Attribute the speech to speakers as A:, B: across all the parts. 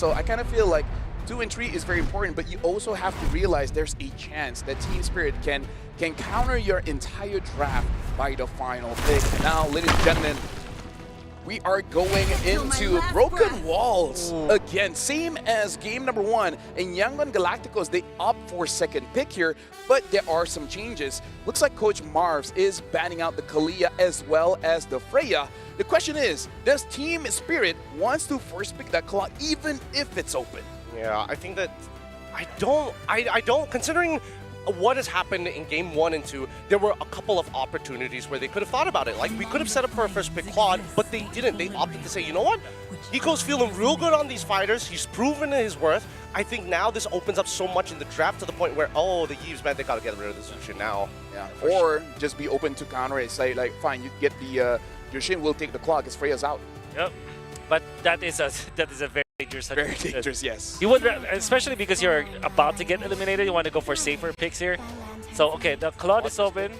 A: So I kind of feel like 2 and 3 is very important, but you also have to realize there's a chance that Team Spirit can counter your entire draft by the final pick. Now, ladies and gentlemen, we are going into Broken Walls again, same as game number 1. In Yangon Galacticos, they opt for second pick here, but there are some changes. Looks like Coach Marvs is banning out the Kalia as well as the Freya. The question is, does Team Spirit wants to first pick that Claw even if it's open?
B: Yeah, I think that I don't considering what has happened in game 1 and 2, there were a couple of opportunities where they could have thought about it. Like, we could have set up for a first pick Claude, but they didn't. They opted to say, you know what? Hiko's feeling real good on these fighters. He's proven his worth. I think now this opens up so much in the draft to the point where, oh, the Yves, man, they got to get rid of this Zushin now.
A: Yeah. Or just be open to counter it. Say, like, fine, you get the Yushin will take the Claw because Freya's out.
C: Yep. But that is a very dangerous.
A: Very dangerous, yes.
C: You would, especially because you're about to get eliminated, you want to go for safer picks here. So okay, the Claude is open.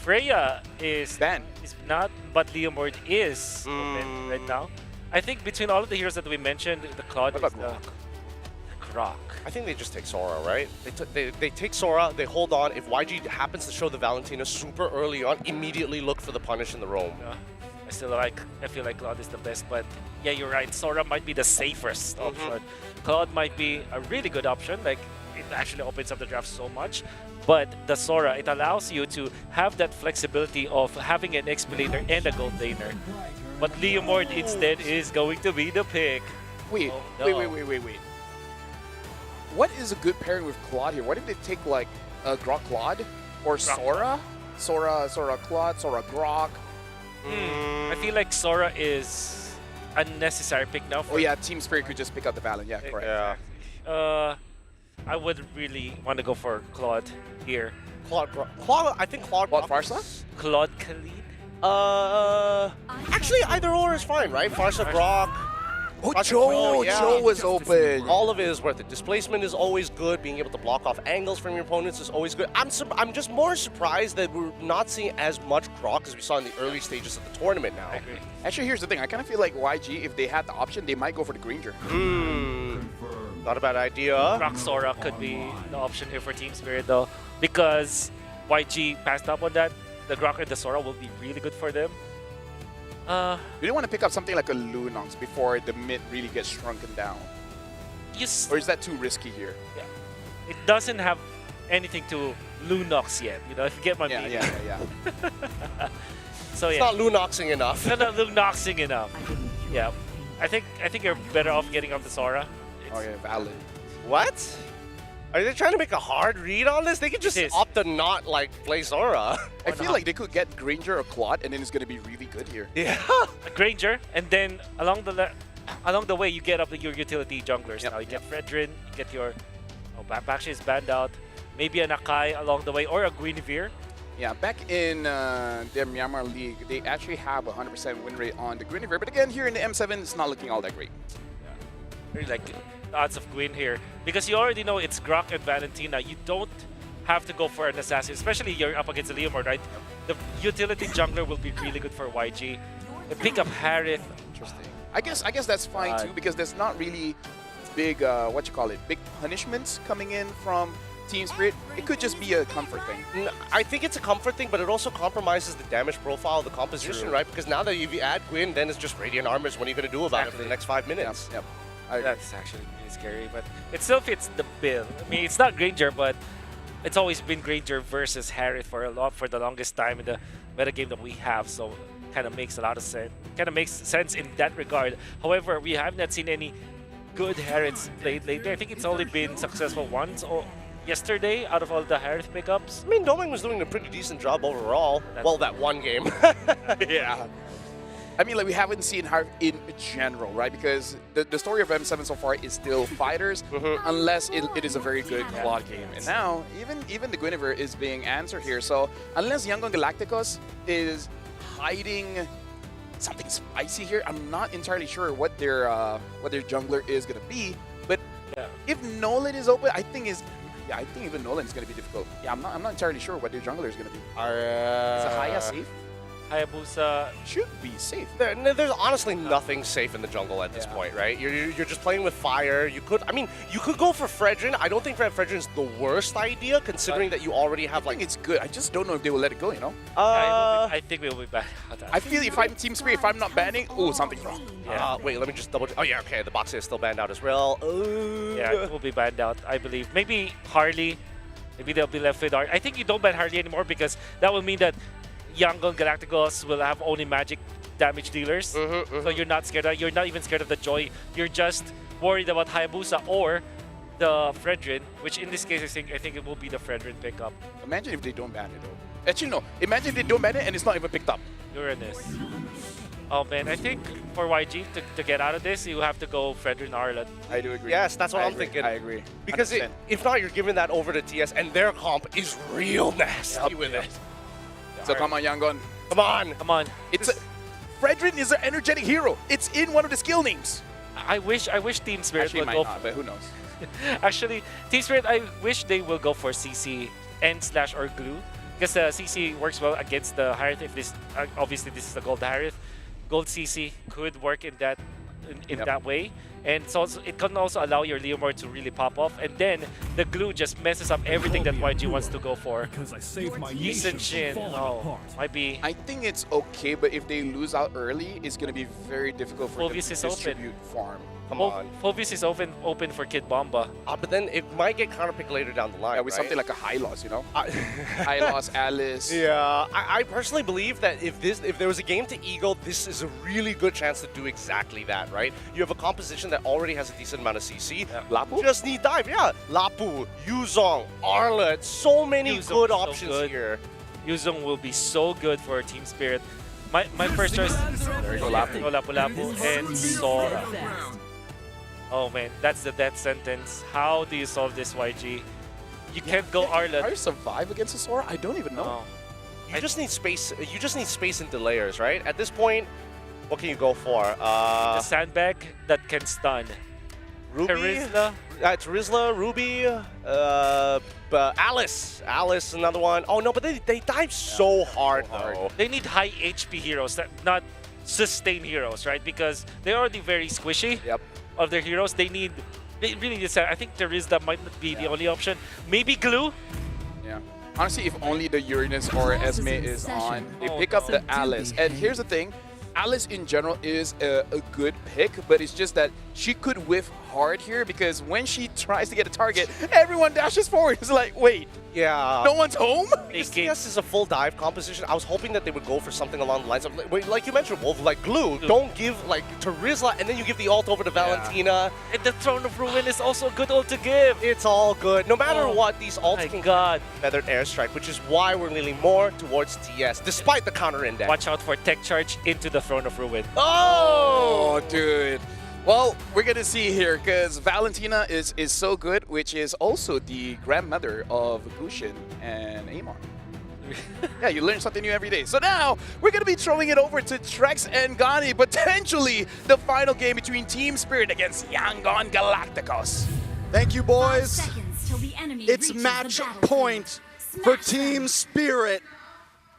C: Freya is
A: banned.
C: Is not, but Leomord is open right now. I think between all of the heroes that we mentioned, the Claude is the Grok.
B: I think they just take Sora, right? They take Sora, they hold on. If YG happens to show the Valentina super early on, immediately look for the punish in the roam.
C: Yeah. I feel like Claude is the best, but yeah, you're right. Sora might be the safest option. Claude might be a really good option. Like, it actually opens up the draft so much. But the Sora, it allows you to have that flexibility of having an XP laner and a gold laner. But Leomord instead is going to be the pick.
A: Wait, wait. What is a good pairing with Claude here? What if they take like Grok Claude or Sora? Sora Claude, Sora Grok.
C: I feel like Sora is a necessary pick now.
A: Oh yeah, Team Spirit could just pick up the Valen. Yeah, correct.
C: Yeah. I would really want to go for Claude here.
B: Claude, I think Claude
A: Farsa?
C: Claude Khalid?
B: Actually, either or is fine, right? Farsa, Grok.
A: Oh, Joe was open.
B: All of it is worth it. Displacement is always good. Being able to block off angles from your opponents is always good. I'm just more surprised that we're not seeing as much Grok as we saw in the early stages of the tournament now.
C: I agree.
A: Actually, here's the thing. I kind of feel like YG, if they had the option, they might go for the Granger.
B: Not a bad idea.
C: Grok Sora could be the option here for Team Spirit though, because YG passed up on that. The Grok and the Sora will be really good for them.
A: You don't want to pick up something like a Lunox before the mid really gets shrunken down. Or is that too risky here?
C: Yeah. It doesn't have anything to Lunox yet, you know, if you get my meaning.
A: Yeah.
C: So
B: it's
C: yeah.
B: not Lunoxing enough.
C: It's not Lunoxing enough. Yeah. I think you're better off getting off the Sora.
A: Oh yeah, valid.
B: What? Are they trying to make a hard read on this? They could just opt to not, like, play Sora.
A: I feel like they could get Granger or Claude, and then it's going to be really good here.
B: Yeah.
C: A Granger, and then along the way, you get up your utility junglers. Now you get Fredrin, you get your... Oh, Bakshi is banned out. Maybe an Akai along the way, or a Guinevere.
A: Yeah, back in their Myanmar League, they actually have a 100% win rate on the Guinevere. But again, here in the M7, it's not looking all that great.
C: Yeah. Really like odds of Gwyn here, because you already know it's Grok and Valentina. You don't have to go for an assassin, especially you're up against the Leomord, right? The utility jungler will be really good for YG. And pick up Harith.
A: Interesting. I guess that's fine too, because there's not really big big punishments coming in from Team Spirit. It could just be a comfort thing.
B: I think it's a comfort thing, but it also compromises the damage profile of the composition, right? Because now that if you add Gwyn, then it's just Radiant Armors. What are you going to do about it for the next 5 minutes?
A: Yep.
C: That's actually really scary, but it still fits the bill. I mean, it's not Granger, but it's always been Granger versus Harith for the longest time in the metagame that we have, so kind of makes a lot of sense. Kind of makes sense in that regard. However, we have not seen any good Hariths played lately. I think it's only been successful once yesterday out of all the Harith pickups.
B: I mean, Doming was doing a pretty decent job overall. Well, that one game.
A: Yeah. I mean, like, we haven't seen her in general, right? Because the story of M7 so far is still fighters, unless it is a very good Claude game. And now, even the Guinevere is being answered here. So, unless Yangon Galacticos is hiding something spicy here, I'm not entirely sure what their jungler is going to be. But if Nolan is open, I think even Nolan is going to be difficult. Yeah, I'm not entirely sure what their jungler is going to be. Is Ahaya safe?
C: Hayabusa.
A: Should be safe.
B: There's honestly nothing safe in the jungle at this
A: Yeah.
B: point, right? You're just playing with fire. You could go for Fredrin. I don't think Fredrin's the worst idea, considering that you already have
A: I think
B: like.
A: it's good. I just don't know if they will let it go, you know?
C: I think we will be back.
A: I feel if I'm Team Spirit, if I'm not banning, oh, something's wrong.
C: Yeah.
B: Wait, let me just double. Oh yeah, okay. The box is still banned out as well.
C: Yeah, it will be banned out, I believe. Maybe Harley. Maybe they'll be left with Harley. I think you don't ban Harley anymore because that will mean that Yangon Galacticos will have only magic damage dealers. So you're not scared of, you're not even scared of the Joy. You're just worried about Hayabusa or the Fredrin, which in this case I think it will be the Fredrin pickup.
A: Imagine if they don't ban it, though. Actually, no. Imagine if they don't ban it and it's not even picked up.
C: Uranus. Oh man, I think for YG to get out of this, you have to go Fredrin Arlet.
A: I do agree.
B: Yes, that's what
A: I
B: I'm
A: agree.
B: thinking.
A: I agree.
B: Because
A: 100%.
B: if not, you're giving that over to TS, and their comp is real nasty with it.
A: So come on, Yangon.
B: Come on.
C: Come on.
A: Fredrin is an energetic hero. It's in one of the skill names.
C: I wish Team Spirit
A: Actually, it
C: would
A: might
C: go.
A: not, but who knows?
C: Actually, Team Spirit, I wish they will go for CC and slash or glue because CC works well against the Harith. If this obviously this is the gold Harith, gold CC could work in that that way, and so it can also allow your Leomord to really pop off, and then the glue just messes up everything that YG wants to go for.
D: Because I saved my
C: Decent
D: nation
C: Shin,
D: from falling
C: oh,
D: apart.
C: might be.
A: I think it's okay, but if they lose out early, it's going to be very difficult for them
C: Fulvius
A: to
C: is open.
A: distribute farm.
B: Come on.
C: Fulvius is open for Kid Bomba.
B: But then it might get counterpicked later down the line.
A: Yeah, with
B: right?
A: something like a high loss, you know?
B: I-
A: High loss, Alice.
B: Yeah, I personally believe that if there was a game to Eagle, this is a really good chance to do exactly that, right? You have a composition that already has a decent amount of CC.
A: Lapu?
B: Just need dive, yeah. Lapu, Yuzong, Arlet, so many
C: Yuzong
B: good
C: is so
B: options
C: good.
B: here.
C: Yuzong will be so good for Team Spirit. My first choice.
A: There you go, Lapu.
C: Lapu Lapu and Sora. Oh man, that's the death sentence. How do you solve this, YG? You can't go
A: How
C: Arlet.
A: you survive against a Sora? I don't even know.
C: No.
B: You just need space. You just need space in delayers, right? At this point, what can you go for?
C: The sandbag that can stun.
B: Ruby.
C: Charisma.
B: It's Rizla, Ruby, but Alice, another one. Oh no, but they dive so hard though.
C: They need high HP heroes, not sustain heroes, right? Because they're already very squishy.
A: Yep.
C: Of their heroes, they really need. I think Charisma might not be the only option. Maybe Glue.
A: Yeah. Honestly, if only the Uranus or Esme is on, they pick up the Alice. And here's the thing, Alice in general is a good pick, but it's just that she could whiff hard here because when she tries to get a target, everyone dashes forward. It's like, wait,
B: Yeah.
A: no one's home?
B: Because TS is a full dive composition. I was hoping that they would go for something along the lines of, like you mentioned, Wolf, like Glue. Don't give like to Rizla and then you give the ult over to Valentina.
C: And the Throne of Ruin is also a good ult to give.
B: It's all good. No matter
C: Oh,
B: what, these ults
C: My
B: can
C: God.
B: feathered airstrike, which is why we're leaning more towards TS, despite the counter index.
C: Watch out for Tech Charge into the Throne of Ruin.
A: Oh, dude. Well, we're going to see here because Valentina is so good, which is also the grandmother of Gushin and Amon. Yeah, you learn something new every day. So now, we're going to be throwing it over to Trex and Gani, potentially the final game between Team Spirit against Yangon Galacticos.
E: Thank you, boys.
F: It's
E: It's match point for Team Spirit.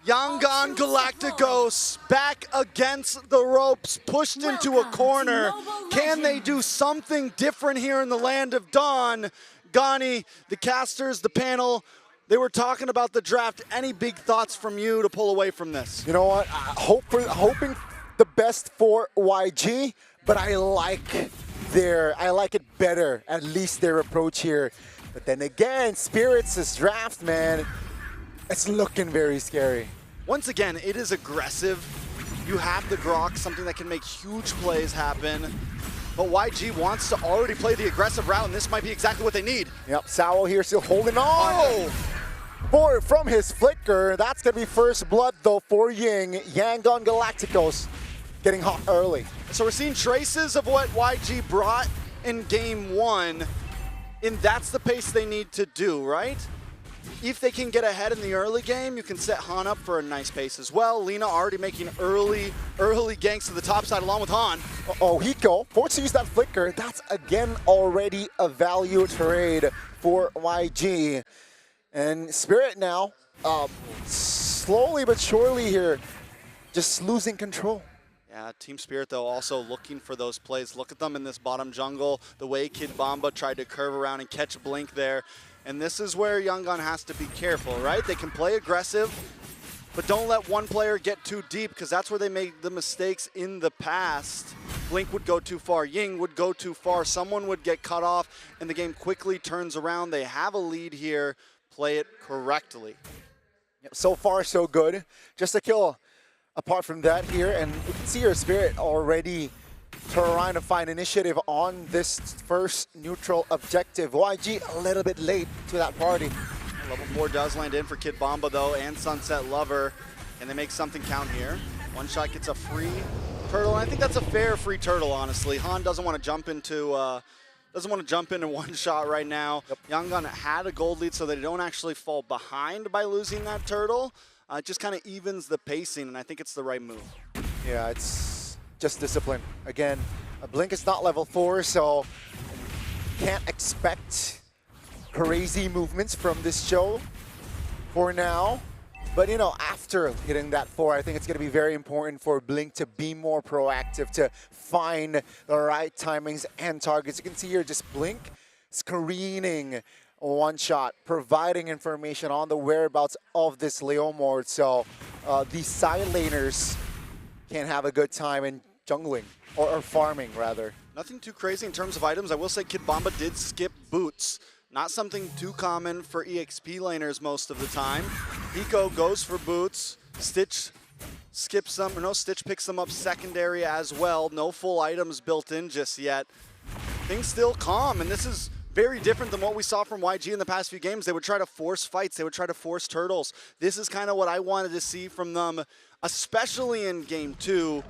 E: Yangon Galacticos back against the ropes, pushed into a
F: Welcome to
E: corner.
F: Mobile
E: Can they do something different here in the land of Dawn? Gani, the casters, the panel, they were talking about the draft. Any big thoughts from you to pull away from this?
G: You know what? Hoping the best for YG, but I like it better, at least their approach here. But then again, Spirits' draft, man, it's looking very scary.
E: Once again, it is aggressive. You have the Grok, something that can make huge plays happen. But YG wants to already play the aggressive route, and this might be exactly what they need.
G: Yep, Sao here still holding on. From his flicker, that's gonna be first blood though for Ying. Yangon Galacticos getting hot early.
E: So we're seeing traces of what YG brought in game one, and that's the pace they need to do, right? If they can get ahead in the early game, you can set Han up for a nice pace as well. Lina already making early ganks to the top side along with Han.
G: Oh, Hiko, forced to use that flicker. That's again already a value trade for YG. And Spirit now, slowly but surely here, just losing control.
E: Yeah, Team Spirit, though, also looking for those plays. Look at them in this bottom jungle, the way Kid Bomba tried to curve around and catch Blink there. And this is where Yangon has to be careful, right? They can play aggressive, but don't let one player get too deep, because that's where they made the mistakes in the past. Blink would go too far, Ying would go too far, someone would get cut off, and the game quickly turns around. They have a lead here, play it correctly.
G: So far, so good. Just a kill apart from that here, and you can see your Spirit already trying to find initiative on this first neutral objective. YG a little bit late to that party.
E: Level 4 does land in for Kid Bomba, though, and Sunset Lover. And they make something count here. One shot gets a free turtle, and I think that's a fair free turtle, honestly. Han doesn't want to jump into one shot right now. Yep. Yangon had a gold lead, so they don't actually fall behind by losing that turtle. It just kind of evens the pacing, and I think it's the right move.
G: Yeah, it's just discipline. Again, Blink is not level 4, so can't expect crazy movements from this show for now. But, you know, after hitting that 4, I think it's going to be very important for Blink to be more proactive, to find the right timings and targets. You can see here just Blink screening one shot, providing information on the whereabouts of this Leomord. So these side laners can have a good time in jungling, or farming rather.
E: Nothing too crazy in terms of items. I will say Kid Bomba did skip boots. Not something too common for EXP laners most of the time. Hiko goes for boots. Stitch skips them, or no, Stitch picks them up secondary as well. No full items built in just yet. Things still calm, and this is very different than what we saw from YG in the past few games. They would try to force fights. They would try to force turtles. This is kind of what I wanted to see from them, especially in Game 2.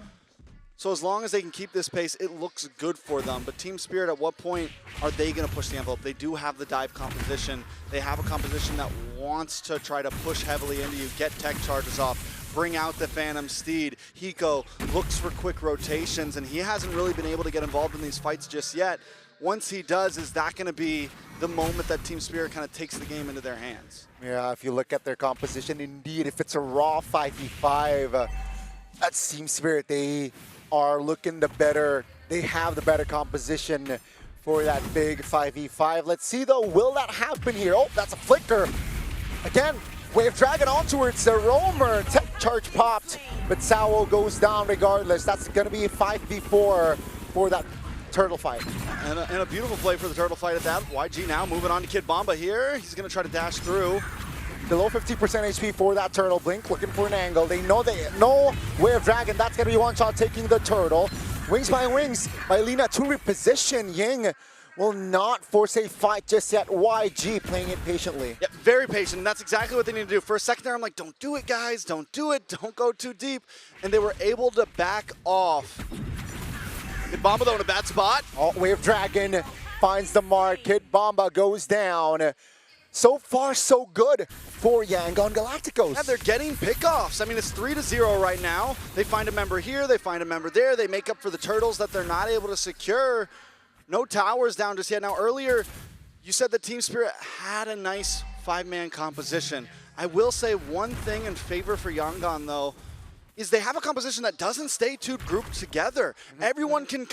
E: So as long as they can keep this pace, it looks good for them. But Team Spirit, at what point are they going to push the envelope? They do have the dive composition. They have a composition that wants to try to push heavily into you, get tech charges off, bring out the Phantom Steed. Hiko looks for quick rotations, and he hasn't really been able to get involved in these fights just yet. Once he does, is that going to be the moment that Team Spirit kind of takes the game into their hands?
G: Yeah, if you look at their composition, indeed, if it's a raw 5v5, that Team Spirit, they are looking the better. They have the better composition for that big 5v5. Let's see, though, will that happen here? Oh, that's a flicker. Again, Wave Dragon on towards the Roamer. Tech charge popped, but Sao goes down regardless. That's going to be a 5v4 for that turtle fight.
E: And a beautiful play for the turtle fight at that. YG now moving on to Kid Bomba here. He's going to try to dash through.
G: Below 50% HP for that turtle. Blink looking for an angle. They know Wave Dragon. That's going to be one shot taking the turtle. Wings by Lina to reposition. Ying will not force a fight just yet. YG playing it patiently.
E: Yeah, very patient. And that's exactly what they need to do. For a second there, I'm like, don't do it, guys. Don't do it. Don't go too deep. And they were able to back off. Kid Bomba, though, in a bad spot.
G: Oh, Wave Dragon finds the mark. Kid Bomba goes down. So far, so good for Yangon Galacticos.
E: Yeah, they're getting pickoffs. I mean, it's 3-0 right now. They find a member here, they find a member there. They make up for the turtles that they're not able to secure. No towers down just yet. Now, earlier, you said that Team Spirit had a nice 5-man composition. I will say one thing in favor for Yangon, though, is they have a composition that doesn't stay too grouped together. Everyone can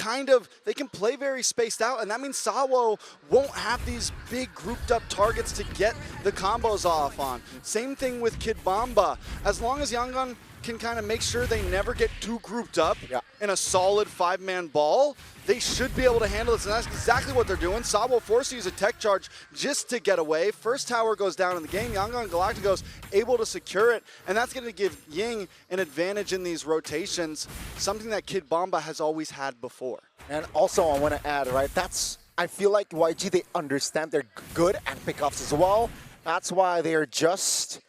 E: they can play very spaced out, and that means Sawo won't have these big grouped up targets to get the combos off on. Same thing with Kid Bomba. As long as Yangon can kind of make sure they never get too grouped up in a solid 5-man ball, they should be able to handle this, and that's exactly what they're doing. Sabo forced to use a tech charge just to get away. First tower goes down in the game. Yangon Galacticos able to secure it, and that's going to give Ying an advantage in these rotations, something that Kid Bomba has always had before.
G: And also, I want to add, right, I feel like YG, they understand they're good at pickoffs as well. That's why they are just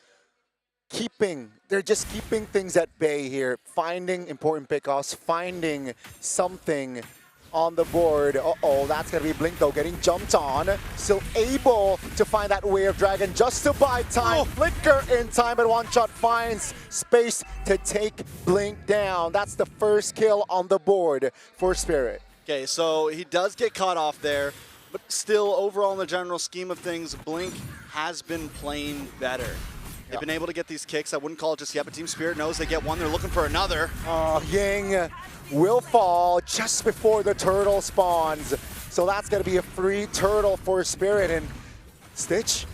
G: keeping things at bay here, finding important pickoffs, finding something on the board. Uh-oh, that's going to be Blink, though, getting jumped on. Still able to find that Wave Dragon just to buy time. Flicker in time, but one shot finds space to take Blink down. That's the first kill on the board for Spirit.
E: Okay, so he does get caught off there, but still, overall in the general scheme of things, Blink has been playing better. They've been able to get these kicks. I wouldn't call it just yet, but Team Spirit knows they get one. They're looking for another.
G: Ying will fall just before the turtle spawns. So that's going to be a free turtle for Spirit. And Stitch,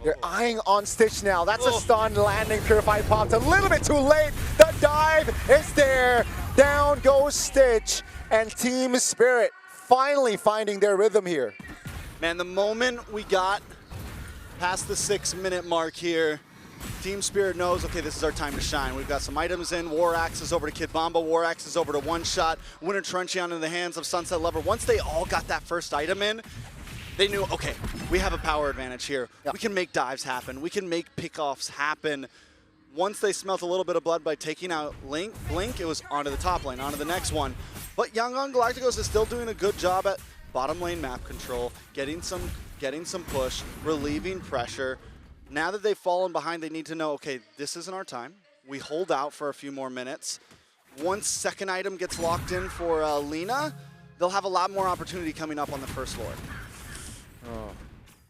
G: they're eyeing on Stitch now. That's a stun landing. Purified popped a little bit too late. The dive is there. Down goes Stitch. And Team Spirit finally finding their rhythm here.
E: Man, the moment we got past the 6-minute mark here, Team Spirit knows, okay, this is our time to shine. We've got some items in. War Axes over to Kid Bomba. War Axes over to One Shot. Winter Truncheon in the hands of Sunset Lover. Once they all got that first item in, they knew, okay, we have a power advantage here. We can make dives happen. We can make pickoffs happen. Once they smelt a little bit of blood by taking out Blink, it was onto the top lane, onto the next one. But Yangon Galacticos is still doing a good job at bottom lane map control, getting some push, relieving pressure. Now that they've fallen behind, they need to know, okay, this isn't our time. We hold out for a few more minutes. Once second item gets locked in for Lina, they'll have a lot more opportunity coming up on the first Lord.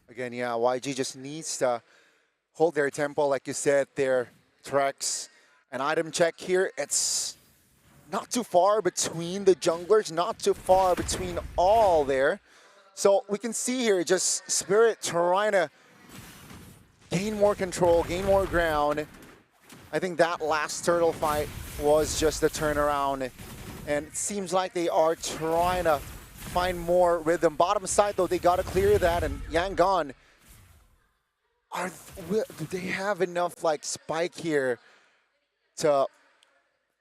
G: Again, yeah, YG just needs to hold their tempo, like you said, their Trex. An item check here, it's not too far between the junglers, not too far between all there. So we can see here just Spirit trying to gain more control, gain more ground. I think that last turtle fight was just a turnaround. And it seems like they are trying to find more rhythm. Bottom side though, they got to clear that. And Yangon, do they have enough like spike here to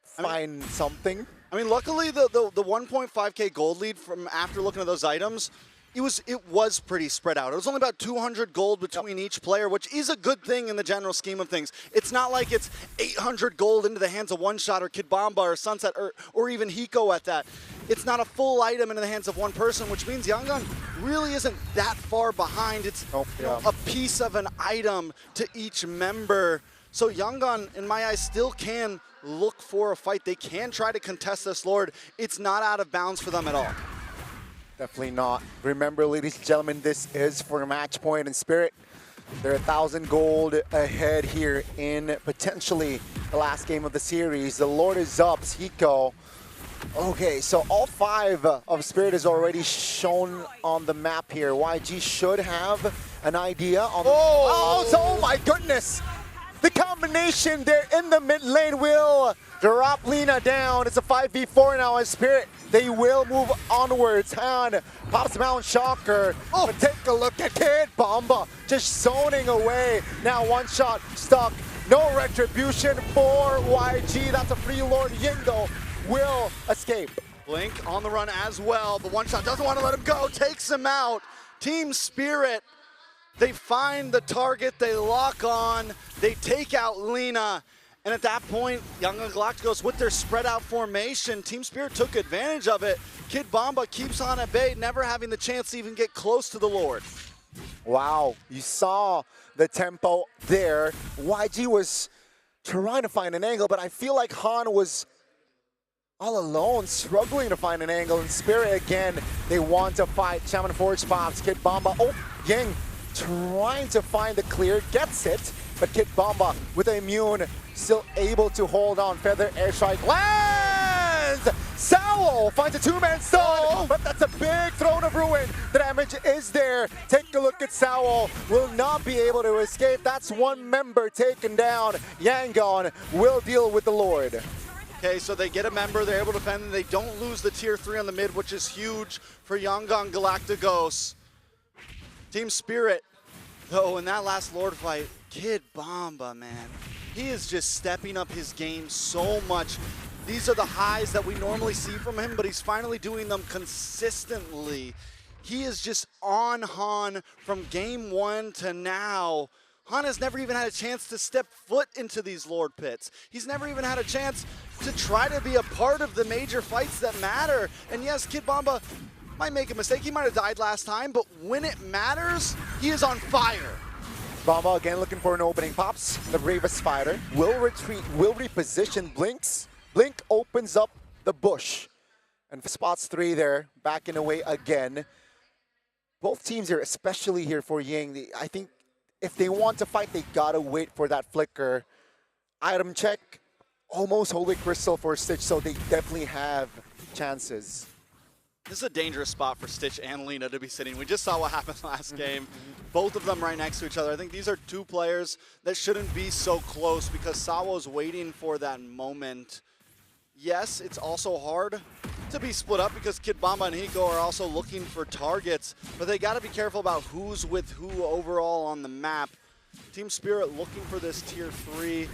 G: find something?
E: I mean, luckily the 1.5k gold lead from after looking at those items, it was pretty spread out. It was only about 200 gold between each player, which is a good thing in the general scheme of things. It's not like it's 800 gold into the hands of One Shot or Kid Bomba or Sunset or even Hiko at that. It's not a full item into the hands of one person, which means Yangon really isn't that far behind. It's a piece of an item to each member. So Yangon, in my eyes, still can look for a fight. They can try to contest this Lord. It's not out of bounds for them at all.
G: Definitely not. Remember, ladies and gentlemen, this is for match point and Spirit. They're 1,000 gold ahead here in potentially the last game of the series. The Lord is up, Hiko. Okay, so all 5 of Spirit is already shown on the map here. YG should have an idea on oh my goodness! The combination there in the mid lane will drop Lina down. It's a 5v4 now as Spirit. They will move onwards. Han pops Mount Shocker. But take a look at Kid Bomba just zoning away. Now One Shot stuck. No retribution for YG. That's a free Lord. Yingo will escape.
E: Blink on the run as well, but One Shot doesn't want to let him go. Takes him out. Team Spirit, they find the target, they lock on, they take out Lina, and at that point, Yangon Galacticos with their spread out formation, Team Spirit took advantage of it. Kid Bomba keeps on at bay, never having the chance to even get close to the Lord.
G: Wow, you saw the tempo there. YG was trying to find an angle, but I feel like Han was all alone, struggling to find an angle. In Spirit again, they want to fight. Shaman Forge pops, Kid Bomba. Oh, Ying trying to find the clear, gets it, but Kid Bomba with the immune still able to hold on. Feather airstrike lands! Sao finds a 2-man stun, but that's a big Throne of Ruin. The damage is there. Take a look at Sao. Will not be able to escape. That's one member taken down. Yangon will deal with the Lord.
E: Okay, so they get a member, they're able to defend, and they don't lose the tier 3 on the mid, which is huge for Yangon Galacticos. Team Spirit, though, in that last Lord fight, Kid Bomba, man, he is just stepping up his game so much. These are the highs that we normally see from him, but he's finally doing them consistently. He is just on Han from game 1 to now. Han has never even had a chance to step foot into these Lord pits. He's never even had a chance to try to be a part of the major fights that matter. And yes, Kid Bomba might make a mistake. He might have died last time, but when it matters, he is on fire.
G: Bomba again looking for an opening. Pops the bravest fighter. Will retreat, will reposition. Blinks. Blink opens up the bush. And spots 3 there, backing away again. Both teams here, especially here for Ying, I think if they want to fight, they gotta wait for that flicker. Item check, almost Holy Crystal for Stitch, so they definitely have chances.
E: This is a dangerous spot for Stitch and Lina to be sitting. We just saw what happened last game. Both of them right next to each other. I think these are two players that shouldn't be so close because Sawo's waiting for that moment. Yes, it's also hard to be split up because Kid Bamba and Hiko are also looking for targets, but they got to be careful about who's with who overall on the map. Team Spirit looking for this tier 3.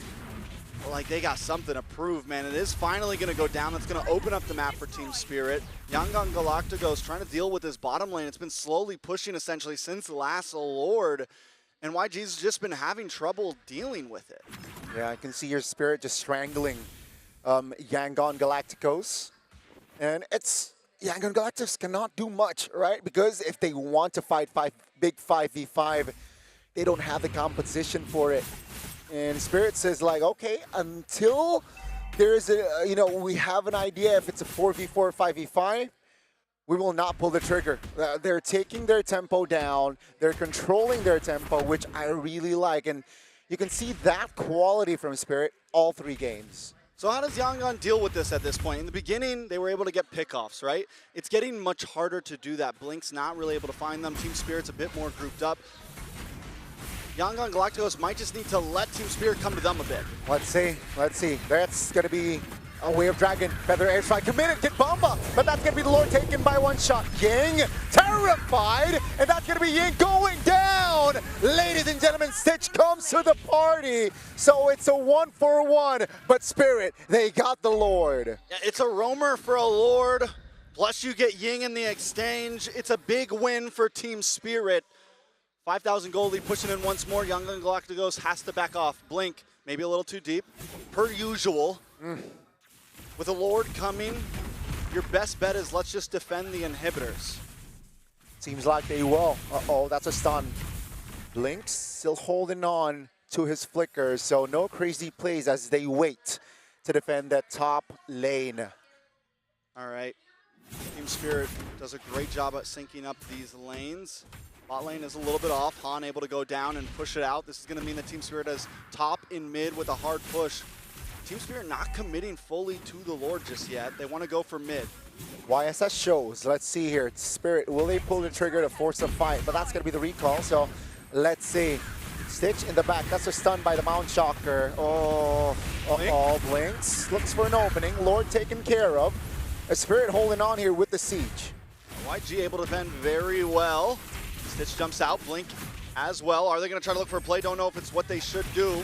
E: Like, they got something to prove, man. It is finally going to go down. That's going to open up the map for Team Spirit. Yangon Galacticos trying to deal with his bottom lane. It's been slowly pushing, essentially, since last Lord. And YG's just been having trouble dealing with it.
G: Yeah, I can see your Spirit just strangling Yangon Galacticos. And it's... Yangon Galacticos cannot do much, right? Because if they want to fight big 5v5, they don't have the composition for it. And Spirit says, like, okay, until there's a, we have an idea if it's a 4v4, 5v5, we will not pull the trigger. They're taking their tempo down. They're controlling their tempo, which I really like. And you can see that quality from Spirit all 3 games.
E: So how does Yangon deal with this at this point? In the beginning, they were able to get pickoffs, right? It's getting much harder to do that. Blink's not really able to find them. Team Spirit's a bit more grouped up. Yangon Galacticos might just need to let Team Spirit come to them a bit.
G: Let's see. That's going to be a Way of Dragon. Feather Airstrike committed, Kid Bamba, but that's going to be the Lord taken by one shot. Ying, terrified, and that's going to be Ying going down. Ladies and gentlemen, Stitch comes to the party. So it's a 1-for-1, but Spirit, they got the Lord.
E: Yeah, it's a roamer for a Lord, plus you get Ying in the exchange. It's a big win for Team Spirit. 5,000 gold lead pushing in once more. Yangon Galacticos has to back off. Blink, maybe a little too deep, per usual. With a Lord coming, your best bet is let's just defend the inhibitors.
G: Seems like they will. Uh-oh, that's a stun. Blink's still holding on to his flicker, so no crazy plays as they wait to defend that top lane.
E: All right. Team Spirit does a great job at syncing up these lanes. Bot lane is a little bit off. Han able to go down and push it out. This is going to mean that Team Spirit has top in mid with a hard push. Team Spirit not committing fully to the Lord just yet. They want to go for mid.
G: YSS shows. Let's see here. Spirit, will they pull the trigger to force a fight? But that's going to be the recall, so let's see. Stitch in the back. That's a stun by the Mount Shocker. Oh, Blinks. Looks for an opening. Lord taken care of. A Spirit holding on here with the siege.
E: YG able to defend very well. Stitch jumps out, Blink as well. Are they going to try to look for a play? Don't know if it's what they should do.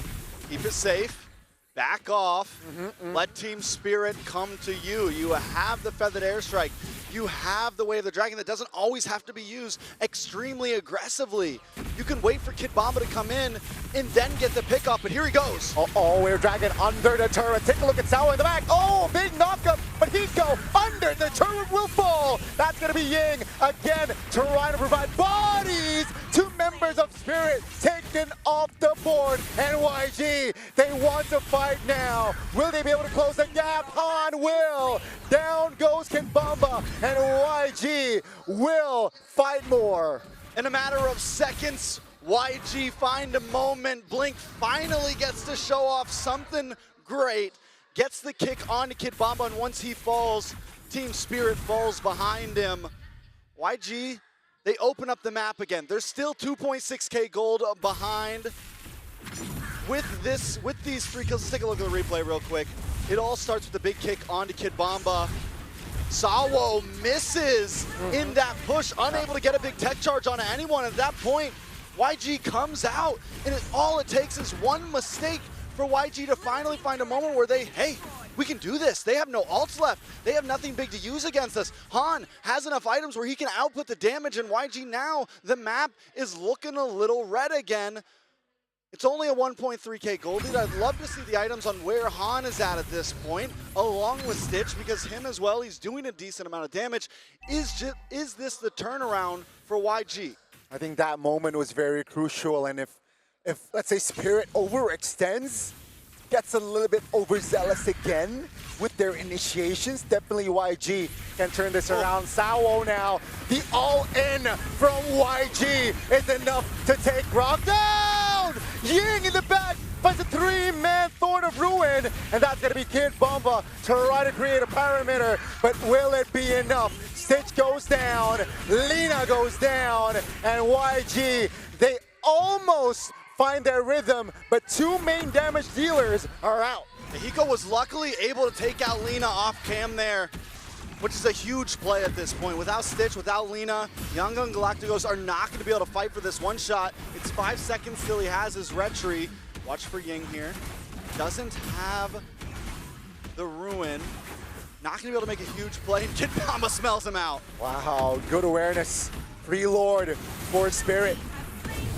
E: Keep it safe. Back off. Let Team Spirit come to you. You have the Feathered Airstrike. You have the Way of the Dragon that doesn't always have to be used extremely aggressively. You can wait for Kid Bamba to come in and then get the pickup, but here he goes.
G: Way of Dragon under the turret. Take a look at Sao in the back. Oh, big knockup, but Hiko under the turret will fall. That's going to be Ying again, trying to provide bodies. 2 members of Spirit taken off the board. And YG, they want to fight now. Will they be able to close the gap? Han will. Down goes Kid Bamba, and YG will fight more.
E: In a matter of seconds, YG find a moment. Blink finally gets to show off something great. Gets the kick onto Kid Bamba, and once he falls, Team Spirit falls behind him. YG, they open up the map again. There's still 2.6k gold behind. With these 3 kills, let's take a look at the replay real quick. It all starts with a big kick onto Kid Bamba. Sawo misses in that push, unable to get a big tech charge onto anyone. At that point, YG comes out, and all it takes is one mistake for YG to finally find a moment where hey, we can do this. They have no ults left. They have nothing big to use against us. Han has enough items where he can output the damage, and YG now, the map is looking a little red again. It's only a 1.3k gold lead. I'd love to see the items on where Han is at this point, along with Stitch, because him as well, he's doing a decent amount of damage. Is this the turnaround for YG?
G: I think that moment was very crucial, and if let's say Spirit overextends, gets a little bit overzealous again with their initiations, definitely YG can turn this around. Sao now, the all-in from YG is enough to take Rock down! Ying in the back finds a 3-man Thorn of Ruin, and that's gonna be Kid Bomba try to create a parameter, but will it be enough? Stitch goes down, Lina goes down, and YG, they almost find their rhythm, but 2 main damage dealers are out.
E: Hiko was luckily able to take out Lina off cam there, which is a huge play at this point. Without Stitch, without Lina, Young and Galacticos are not going to be able to fight for this one shot. It's 5 seconds till he has his retry. Watch for Ying here. Doesn't have the Ruin. Not going to be able to make a huge play. Kid Bomba smells him out.
G: Wow, good awareness. Free Lord for Spirit.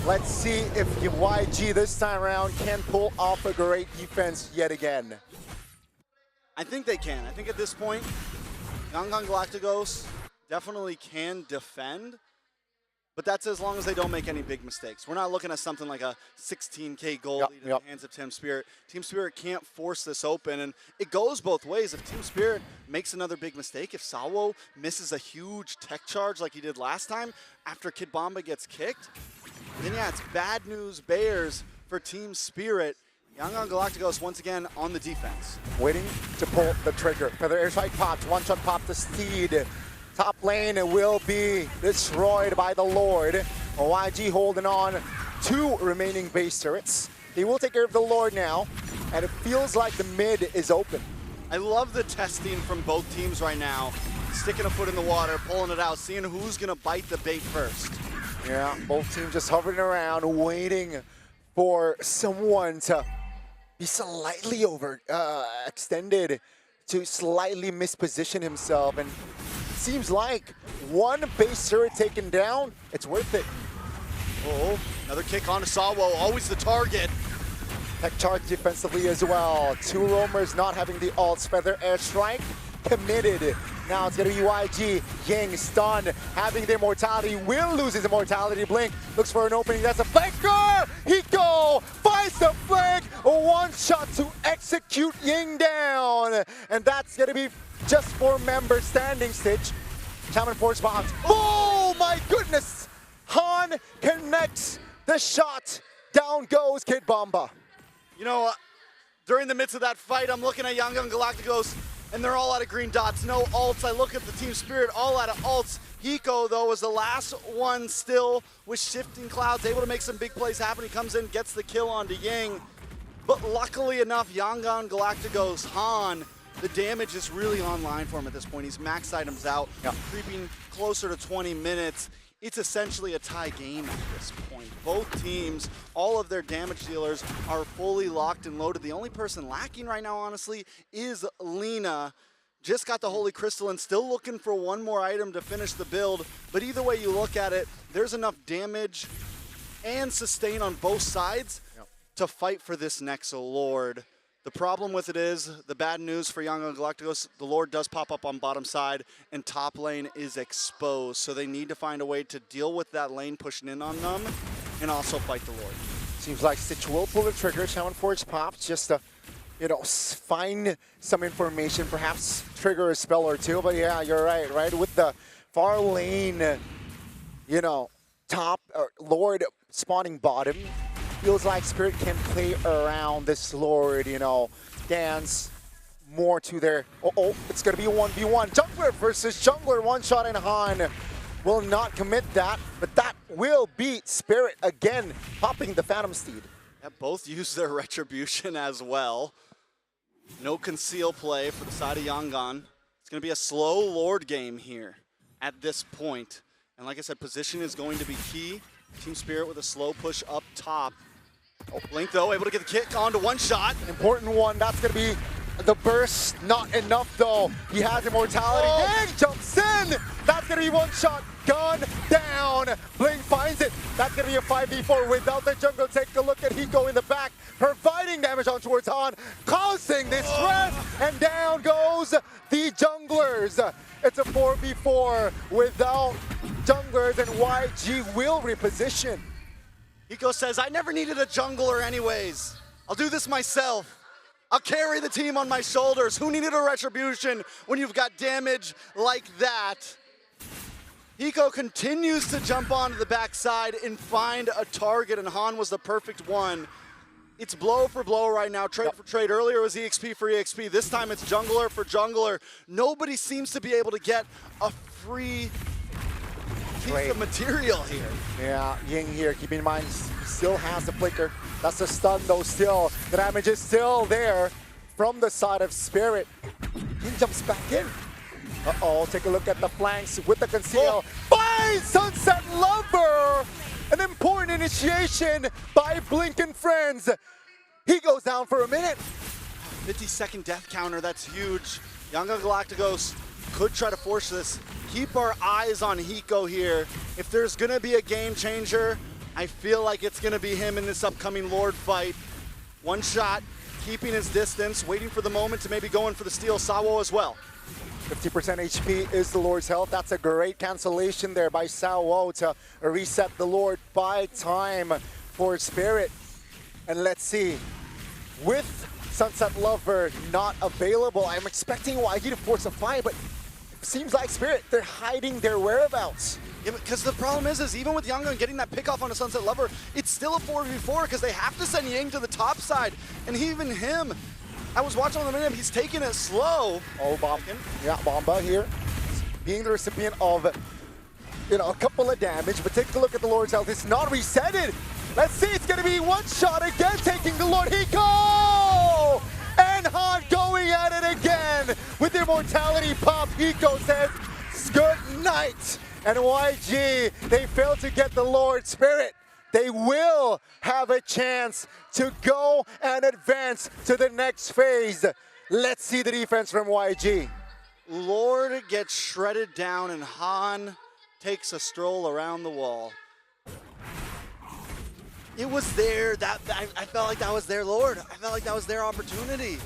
G: Let's see if YG this time around can pull off a great defense yet again.
E: I think they can. I think at this point, Young Galacticos definitely can defend, but that's as long as they don't make any big mistakes. We're not looking at something like a 16K goal lead in the hands of Team Spirit. Team Spirit can't force this open, and it goes both ways. If Team Spirit makes another big mistake, if Sawo misses a huge tech charge like he did last time after Kid Bomba gets kicked, then yeah, it's bad news bears for Team Spirit. Young Galacticos once again on the defense.
G: Waiting to pull the trigger. Feather airstrike popped, one shot popped the Steed. Top lane will be destroyed by the Lord. YG holding on 2 remaining base turrets. They will take care of the Lord now, and it feels like the mid is open.
E: I love the testing from both teams right now. Sticking a foot in the water, pulling it out, seeing who's gonna bite the bait first.
G: Yeah, both teams just hovering around, waiting for someone to be slightly extended, to slightly misposition himself. And it seems like one base turret taken down, it's worth it.
E: Oh, another kick on Sawo, always the target.
G: Tech charge defensively as well. 2 roamers not having the ults. Feather airstrike committed. Now it's gonna be YG. Ying stunned, having the immortality, will lose his immortality. Blink looks for an opening. That's a flanker. Hiko finds the flank. A 1 shot to execute Ying down, and that's gonna be just 4 members standing. Stitch, Shaman Force bombs. Oh my goodness! Han connects the shot. Down goes Kid Bomba.
E: You know, during the midst of that fight, I'm looking at Young Galacticos, and they're all out of green dots, no ults. I look at the Team Spirit, all out of ults. Hiko, though, was the last one still with Shifting Clouds, able to make some big plays happen. He comes in, gets the kill onto Ying. But luckily enough, Yangon Galacticos, Han, the damage is really online for him at this point. He's maxed items out, creeping closer to 20 minutes. It's essentially a tie game at this point. Both teams, all of their damage dealers are fully locked and loaded. The only person lacking right now, honestly, is Lina. Just got the Holy Crystal and still looking for one more item to finish the build. But either way you look at it, there's enough damage and sustain on both sides to fight for this next Lord. The problem with it is, the bad news for Young Galacticos, the Lord does pop up on bottom side and top lane is exposed. So they need to find a way to deal with that lane pushing in on them and also fight the Lord.
G: Seems like Stitch will pull the trigger. Shaman Forge pops just to, find some information, perhaps trigger a spell or two. But yeah, you're right? With the far lane, top Lord spawning bottom, feels like Spirit can play around this Lord, dance more to their... Oh, it's going to be a 1v1. Jungler versus Jungler, 1 shot, and Han will not commit that, but that will beat Spirit again, popping the Phantom Steed.
E: Yeah, both use their Retribution as well. No conceal play for the side of Yangon. It's going to be a slow Lord game here at this point. And like I said, position is going to be key. Team Spirit with a slow push up top. Oh, Blink, though, able to get the kick onto 1 shot.
G: An important one. That's going to be the burst. Not enough, though. He has immortality. Yang jumps in. That's going to be 1 shot. Gun down. Blink finds it. That's going to be a 5v4 without the jungle. Take a look at Hiko in the back, providing damage on towards Han, causing this threat. And down goes the junglers. It's a 4v4 without junglers, and YG will reposition.
E: Hiko says, I never needed a jungler anyways. I'll do this myself. I'll carry the team on my shoulders. Who needed a Retribution when you've got damage like that? Hiko continues to jump onto the backside and find a target, and Han was the perfect one. It's blow for blow right now, trade for trade. Earlier it was EXP for EXP. This time it's jungler for jungler. Nobody seems to be able to get a free piece of material here.
G: Yeah, Ying here, keep in mind, still has the flicker. That's a stun though still. The damage is still there from the side of Spirit. Ying jumps back in. Uh-oh, take a look at the flanks with the conceal. By Sunset Lover! An important initiation by Blink and friends. He goes down for a minute.
E: 50-second death counter, that's huge. Young Galacticos could try to force this. Keep our eyes on Hiko here. If there's gonna be a game changer, I feel like it's gonna be him in this upcoming Lord fight. One shot, keeping his distance, waiting for the moment to maybe go in for the steal. Sawo as well.
G: 50% HP is the Lord's health. That's a great cancellation there by Sawo to reset the Lord. Buy time for Spirit. And let's see, with Sunset Lover not available, I'm expecting YG to force a fight, but it seems like Spirit, they're hiding their whereabouts.
E: Yeah, because the problem is even with Yanggang getting that pick off on a Sunset Lover, it's still a 4v4 because they have to send Ying to the top side. And even him, I was watching on the minute, he's taking it slow.
G: Oh, Bomba here, being the recipient of, a couple of damage, but take a look at the Lord's health. It's not resetted. Let's see, it's gonna be one shot again, taking the Lord. Hiko! And Han going at it again with the immortality pop. Hiko says, good night. And YG, they failed to get the Lord Spirit. They will have a chance to go and advance to the next phase. Let's see the defense from YG.
E: Lord gets shredded down and Han takes a stroll around the wall. It was there, I felt like that was their Lord. I felt like that was their opportunity.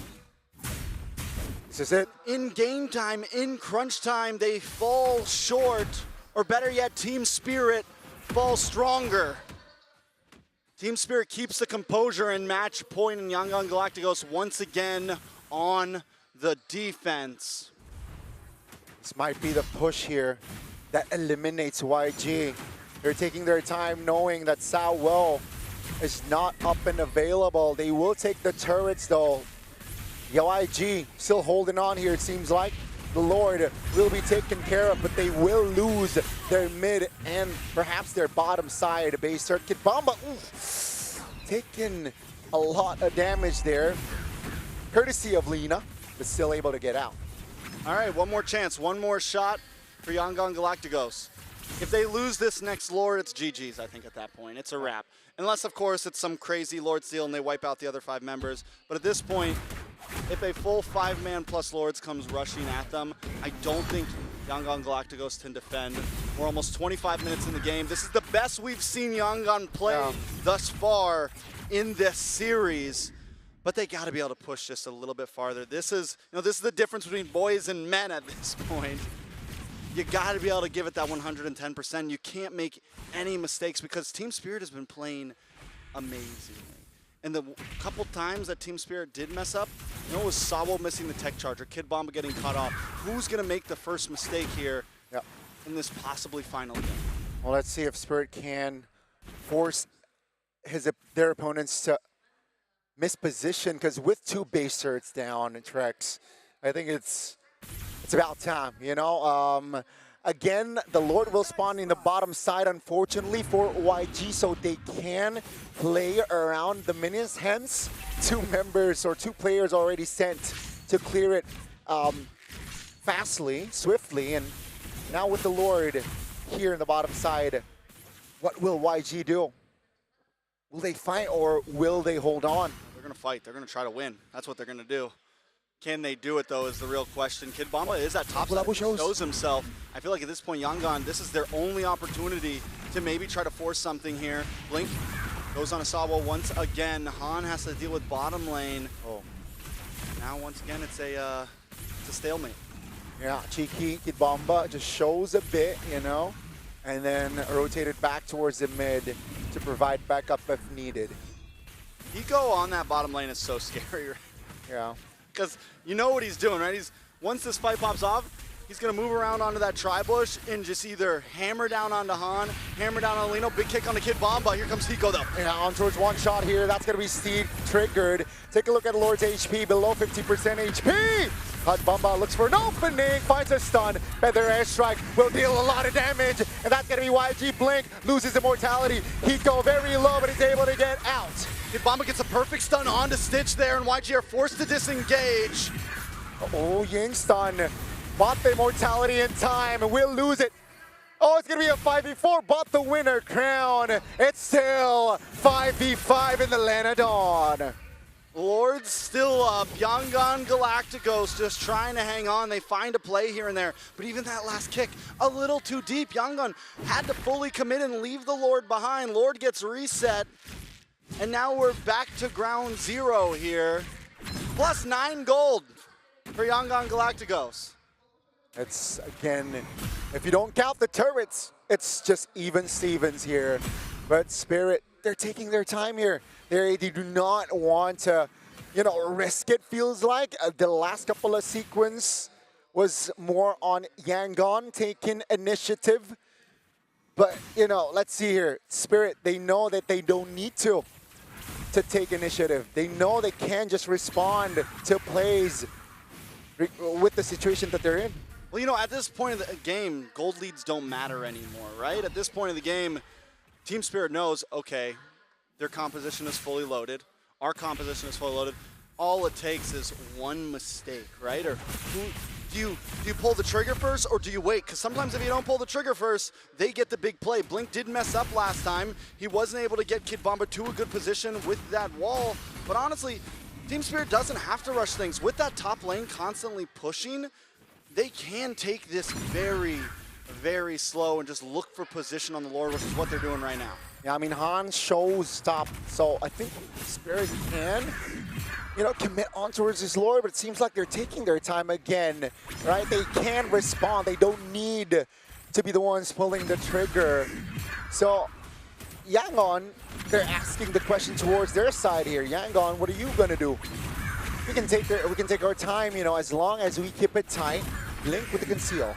G: This is it.
E: In game time, in crunch time, they fall short, or better yet, Team Spirit falls stronger. Team Spirit keeps the composure and match point, and Yanggang Galacticos once again on the defense.
G: This might be the push here that eliminates YG. They're taking their time knowing that Sawo is not up and available. They will take the turrets though. YG still holding on here, it seems like. The Lord will be taken care of, but they will lose their mid and perhaps their bottom side base circuit. Bomba, taking a lot of damage there, courtesy of Lina, but still able to get out.
E: All right, one more chance, one more shot for Yanggang Galacticos. If they lose this next Lord, it's GG's, I think, at that point. It's a wrap. Unless, of course, it's some crazy Lord steal and they wipe out the other 5 members. But at this point, if a full 5-man plus Lords comes rushing at them, I don't think Yanggang Galacticos can defend. We're almost 25 minutes in the game. This is the best we've seen Yanggang play thus far in this series. But they got to be able to push just a little bit farther. This is the difference between boys and men at this point. You got to be able to give it that 110%. You can't make any mistakes because Team Spirit has been playing amazingly. And the couple times that Team Spirit did mess up, it was Sawo missing the tech charger, Kid Bomba getting cut off. Who's going to make the first mistake here in this possibly final game?
G: Well, let's see if Spirit can force their opponents to misposition, because with 2 base turrets down and Trex, I think it's about time, Again, the Lord will spawn in the bottom side, unfortunately, for YG, so they can play around the minions. Hence, 2 members or 2 players already sent to clear it fastly, swiftly. And now with the Lord here in the bottom side, what will YG do? Will they fight or will they hold on?
E: They're going to fight. They're going to try to win. That's what they're going to do. Can they do it, though, is the real question. Kid Bomba is at top side, shows himself. I feel like at this point, Yanggang, this is their only opportunity to maybe try to force something here. Blink goes on a Sawo once again. Han has to deal with bottom lane. Now, once again, it's a stalemate.
G: Yeah, cheeky Kid Bomba just shows a bit, and then rotated back towards the mid to provide backup if needed.
E: Hiko on that bottom lane is so scary.
G: Yeah.
E: Because you know what he's doing, right? Once this fight pops off, He's going to move around onto that tri-bush and just either hammer down onto Han, hammer down on Lino, big kick on the Kid Bomba. Here comes Hiko, though.
G: Yeah, on towards one shot here. That's going to be Steve triggered. Take a look at Lord's HP, below 50% HP. Hot Bomba looks for an opening, finds a stun. Feather Airstrike will deal a lot of damage, and that's going to be YG. Blink loses immortality. Hiko very low, but he's able to get out.
E: Kid Bomba gets a perfect stun onto Stitch there, and YG are forced to disengage.
G: Oh, Ying stun. Bought the immortality in time, and we'll lose it. Oh, it's going to be a 5v4, but the winner crown. It's still 5v5 in the Lenodon.
E: Lord's still up. Yangon Galacticos just trying to hang on. They find a play here and there, but even that last kick, a little too deep. Yangon had to fully commit and leave the Lord behind. Lord gets reset, and now we're back to ground zero here. Plus 9 gold for Yangon Galacticos.
G: It's, again, if you don't count the turrets, it's just even Stevens here. But Spirit, they're taking their time here. They do not want to, you know, risk it, feels like. The last couple of sequence was more on Yangon taking initiative. But, you know, let's see here. Spirit, they know that they don't need to take initiative. They know they can just respond to plays with the situation that they're in.
E: Well, you know, at this point of the game, gold leads don't matter anymore, right? At this point of the game, Team Spirit knows, okay, their composition is fully loaded. Our composition is fully loaded. All it takes is one mistake, right? Or do you pull the trigger first, or do you wait? Because sometimes if you don't pull the trigger first, they get the big play. Blink did mess up last time. He wasn't able to get Kid Bomba to a good position with that wall. But honestly, Team Spirit doesn't have to rush things. With that top lane constantly pushing, they can take this very, very slow and just look for position on the Lord, which is what they're doing right now.
G: Yeah, I mean, Han shows top, so I think Spirit can, you know, commit on towards his Lord, but it seems like they're taking their time again, right? They can respond. They don't need to be the ones pulling the trigger. So, Yangon, they're asking the question towards their side here. Yangon, what are you going to do? We can take our time, you know, as long as we keep it tight. Blink with the conceal.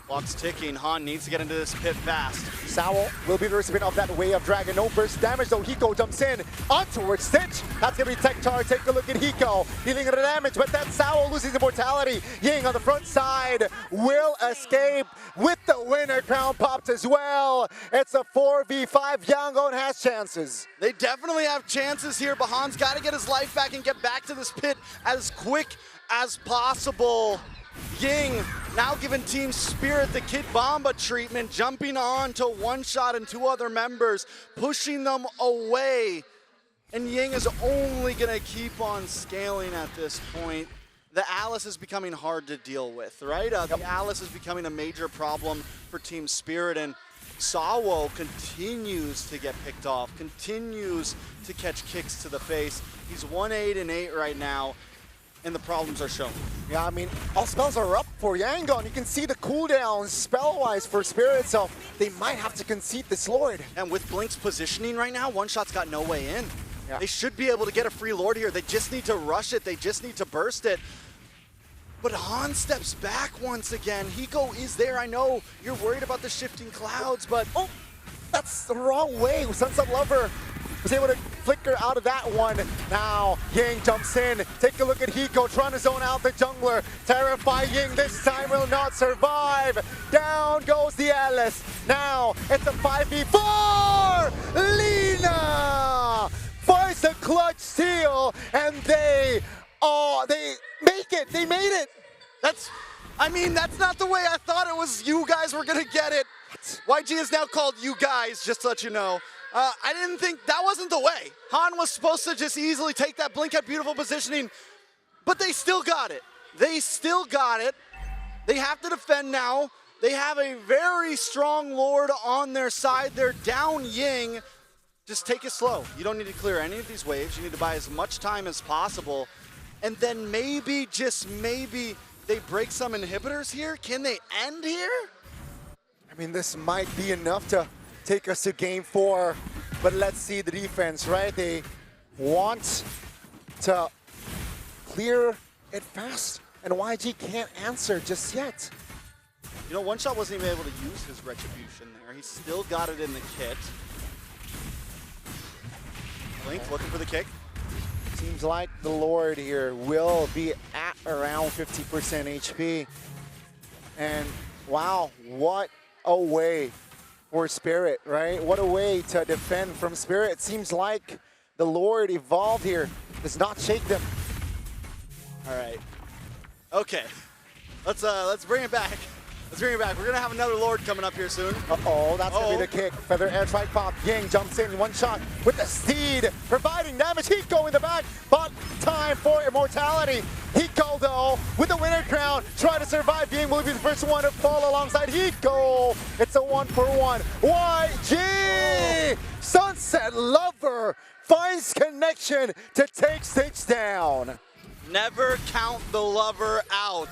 E: Clock's ticking. Han needs to get into this pit fast.
G: Sao will be the recipient of that Way of Dragon. No burst damage, though. Hiko jumps in on towards Stitch. That's going to be Tech Tar. Take a look at Hiko. Dealing the damage, but then Sao loses immortality. Ying on the front side will escape with the winner crown popped as well. It's a 4v5. Yangon has chances.
E: They definitely have chances here, but Han's got to get his life back and get back to this pit as quick as possible. Ying now giving Team Spirit the Kid Bomba treatment, jumping on to one shot and 2 other members, pushing them away. And Ying is only going to keep on scaling at this point. The Alice is becoming hard to deal with, right? The Alice is becoming a major problem for Team Spirit, and Sawo continues to get picked off, continues to catch kicks to the face. He's 1-8-8 right now, and the problems are shown.
G: Yeah, I mean, all spells are up for Yangon. You can see the cooldowns spell-wise for Spirit, so they might have to concede this Lord.
E: And with Blink's positioning right now, one shot's got no way in.
G: Yeah.
E: They should be able to get a free Lord here. They just need to rush it. They just need to burst it. But Han steps back once again. Hiko is there. I know you're worried about the shifting clouds, but
G: Oh, that's the wrong way. Sunset Lover was able to flicker out of that one. Now, Ying jumps in. Take a look at Hiko trying to zone out the jungler. Terrify Ying this time will not survive. Down goes the Alice. Now, it's a 5v4. Lina finds the clutch steal, and they make it. They made it.
E: that's not the way I thought it was. You guys were going to get it. YG is now called you guys, just to let you know. I didn't think that wasn't the way. Han was supposed to just easily take that Blink at beautiful positioning, but they still got it. They still got it. They have to defend now. They have a very strong Lord on their side. They're down Ying. Just take it slow. You don't need to clear any of these waves. You need to buy as much time as possible. And then maybe, just maybe, they break some inhibitors here. Can they end here?
G: I mean, this might be enough to take us to game 4, but let's see the defense, right? They want to clear it fast, and YG can't answer just yet.
E: You know, One Shot wasn't even able to use his Retribution there. He still got it in the kit. Link looking for the kick.
G: Seems like the Lord here will be at around 50% HP. And wow, what a way for Spirit, right? What a way to defend from Spirit. It seems like the Lord evolved here. Does not shake them.
E: All right. Okay. Let's bring it back. Let's bring it back. We're gonna have another Lord coming up here soon.
G: Uh-oh, that's gonna be the kick. Feather air strike pop. Ying jumps in, One Shot with the steed, providing damage. Hiko in the back, but time for immortality. Hiko though, with the winner crown, trying to survive. Ying will be the first one to fall alongside Hiko. It's a 1-for-1. YG! Sunset Lover finds connection to take stage down.
E: Never count the lover out.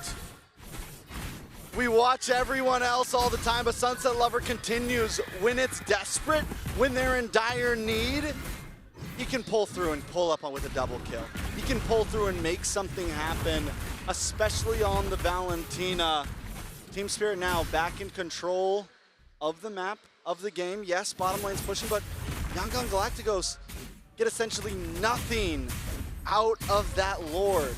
E: We watch everyone else all the time, but Sunset Lover continues. When it's desperate, when they're in dire need, he can pull through and pull up with a double kill. He can pull through and make something happen, especially on the Valentina. Team Spirit now back in control of the map, of the game. Yes, bottom lane's pushing, but Yangon Galacticos get essentially nothing out of that Lord.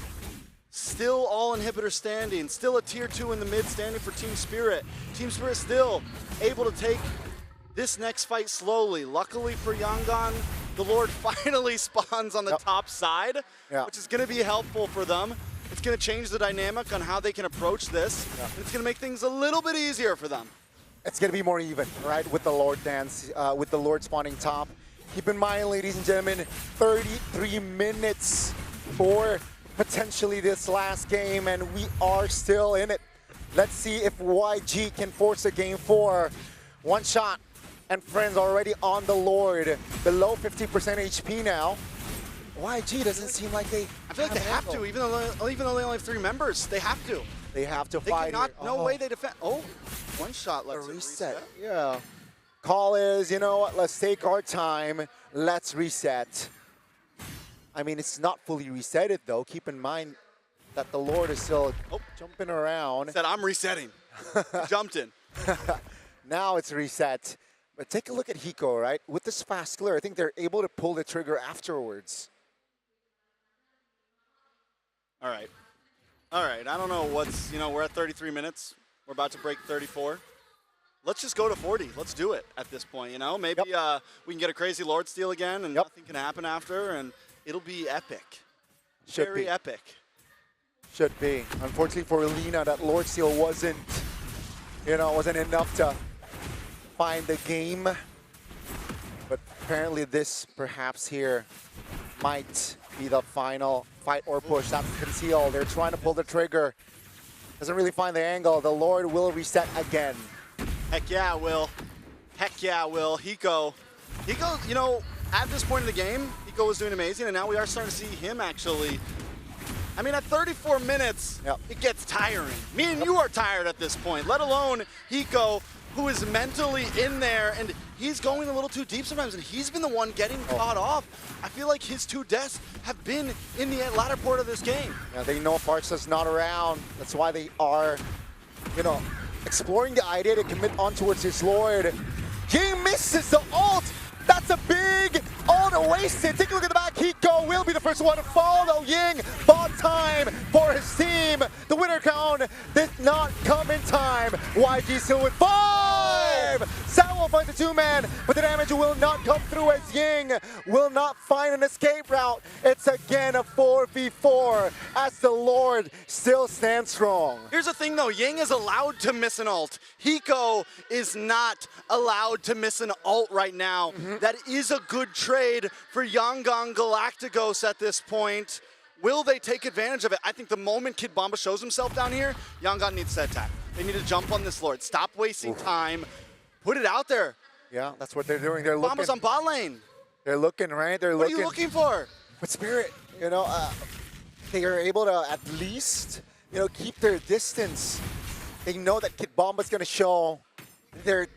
E: Still all inhibitor standing, still a tier 2 in the mid standing for Team Spirit. Team Spirit still able to take this next fight slowly. Luckily for Yangon, the Lord finally spawns on the top side, which is going to be helpful for them. It's going to change the dynamic on how they can approach this, and it's going to make things a little bit easier for them.
G: It's going to be more even, right, with the Lord dance, with the Lord spawning top. Keep in mind, ladies and gentlemen, 33 minutes for potentially this last game, and we are still in it. Let's see if YG can force a game 4. One Shot and friends already on the Lord, below 50% HP now. YG doesn't seem like they.
E: I feel like they have to, even though they only have 3 members. They have to.
G: They have to
E: They
G: fight.
E: cannot.
G: Here.
E: No way they defend. Oh, One Shot
G: A
E: lets it
G: reset. Yeah. Call is, you know what? Let's take our time. Let's reset. I mean, it's not fully resetted though. Keep in mind that the Lord is still jumping around.
E: Said I'm resetting. Jumped in.
G: Now it's reset. But take a look at Hiko, right? With this fast clear, I think they're able to pull the trigger afterwards.
E: All right. All right. I don't know what's, you know, we're at 33 minutes. We're about to break 34. Let's just go to 40. Let's do it at this point, you know? Maybe we can get a crazy Lord steal again and nothing can happen after, and it'll be epic. Very epic.
G: Should be. Unfortunately for Alina, that Lord steal wasn't, you know, wasn't enough to find the game. But apparently this, perhaps here, might be the final fight or push. That's Conceal. They're trying to pull the trigger. Doesn't really find the angle. The Lord will reset again.
E: Heck yeah, Will. Heck yeah, Will. Hiko, you know, at this point in the game, Hiko was doing amazing, and now we are starting to see him actually. I mean, at 34 minutes, it gets tiring. Me and you are tired at this point, let alone Hiko, who is mentally in there, and he's going a little too deep sometimes, and he's been the one getting caught off. I feel like his 2 deaths have been in the latter part of this game.
G: Yeah, they know Parsa's not around. That's why they are, you know, exploring the idea to commit on towards his Lord. Ying misses the ult. That's a big ult wasted. Take a look at the back. Hiko will be the first one to fall, though. Ying bought time for his team. The winner crown did not come in time. YG still with 5. Samuel finds the 2-man, but the damage will not come through as Ying will not find an escape route. It's again a 4v4 as the Lord still stands strong.
E: Here's the thing though, Ying is allowed to miss an ult. Hiko is not allowed to miss an ult right now. That is a good trade for Yangon Galacticos at this point. Will they take advantage of it? I think the moment Kid Bomba shows himself down here, Yangon needs to attack. They need to jump on this Lord. Stop wasting time. Put it out there.
G: Yeah, that's what they're doing. They're
E: Bomba's
G: looking.
E: on bot lane.
G: They're looking, right? They're
E: What
G: looking.
E: are you looking for?
G: With Spirit, you know, they are able to at least, you know, keep their distance. They know that Kid Bomba's going to show. They're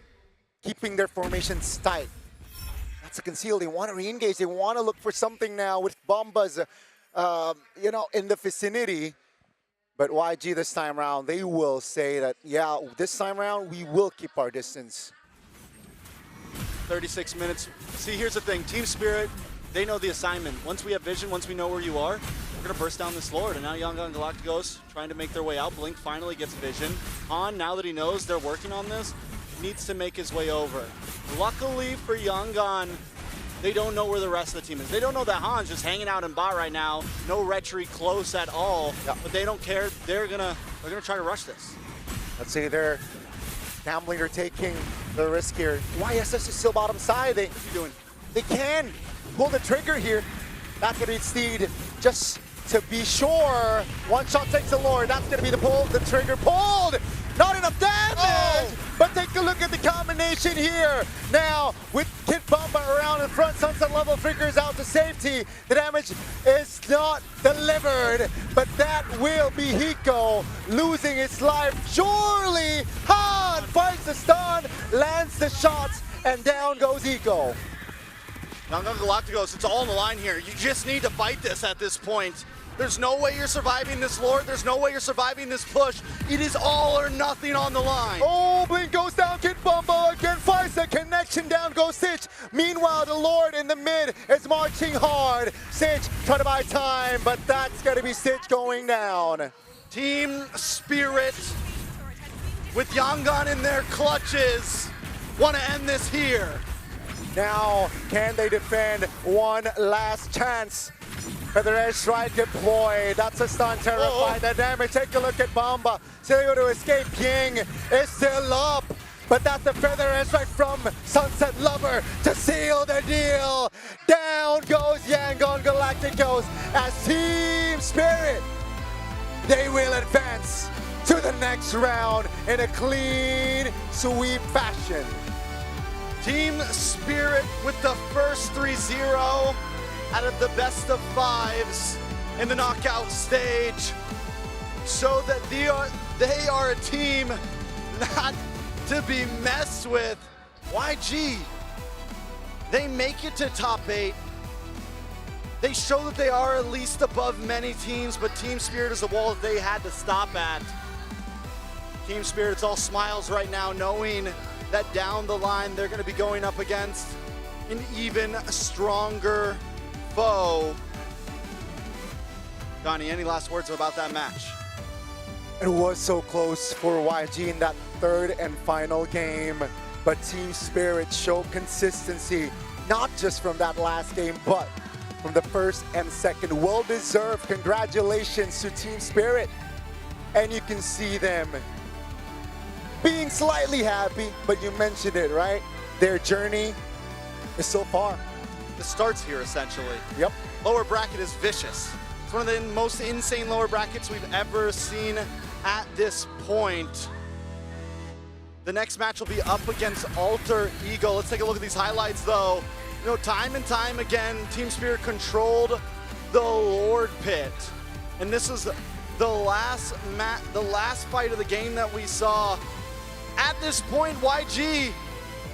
G: keeping their formations tight. That's a conceal. They want to re-engage. They want to look for something now with Bombas, you know, in the vicinity. But YG this time around, they will say that, yeah, this time around, we will keep our distance.
E: 36 minutes. See, here's the thing. Team Spirit, they know the assignment. Once we have vision, once we know where you are, we're going to burst down this Lord. And now Young Gun Galacticos trying to make their way out. Blink finally gets vision. Han, now that he knows they're working on this, needs to make his way over. Luckily for Young Gun, they don't know where the rest of the team is. They don't know that Han's just hanging out in bot right now. No retry close at all.
G: Yep.
E: But they don't care. They're gonna try to rush this.
G: Let's say they're gambling or taking the risk here. YSS is still bottom side.
E: What's he doing?
G: They can pull the trigger here. That's gonna be Steed. Just to be sure, one shot takes the Lord. That's gonna be the pull. The trigger pulled. Not enough damage.
E: Oh!
G: But take a look at the combination here. Now, with Kid Bumba around in front, Sunset Level figures out to safety. The damage is not delivered, but that will be Hiko losing his life. Surely, Han finds the stun, lands the shots, and down goes Hiko.
E: Young Gun Galacticos, it's all on the line here. You just need to fight this at this point. There's no way you're surviving this Lord. There's no way you're surviving this push. It is all or nothing on the line.
G: Oh, Blink goes down, Kid Bumbo again finds the connection, down goes Sitch. Meanwhile, the Lord in the mid is marching hard. Sitch trying to buy time, but that's gonna be Sitch going down.
E: Team Spirit with Young Gun in their clutches want to end this here.
G: Now, can they defend one last chance? Feather Edge Strike deployed. That's a stun, terrified. The damage, take a look at Bomba. Still able to escape. King is still up. But that's the Feather Edge Strike from Sunset Lover to seal the deal. Down goes Young Gun Galacticos as Team Spirit. They will advance to the next round in a clean sweep fashion.
E: Team Spirit with the first 3-0 out of the best of fives in the knockout stage. So that they are a team not to be messed with. YG, they make it to top 8. They show that they are at least above many teams, but Team Spirit is a wall that they had to stop at. Team Spirit, it's all smiles right now, knowing that down the line they're going to be going up against an even stronger foe. Donnie, any last words about that match?
G: It was so close for YG in that third and final game, but Team Spirit showed consistency, not just from that last game, but from the first and second. Well-deserved congratulations to Team Spirit. And you can see them being slightly happy, but you mentioned it, right? Their journey is so far.
E: It starts here, essentially.
G: Yep.
E: Lower bracket is vicious. It's one of the most insane lower brackets we've ever seen at this point. The next match will be up against Alter Ego. Let's take a look at these highlights, though. You know, time and time again, Team Spirit controlled the Lord Pit. And this is the last fight of the game that we saw. At this point, YG,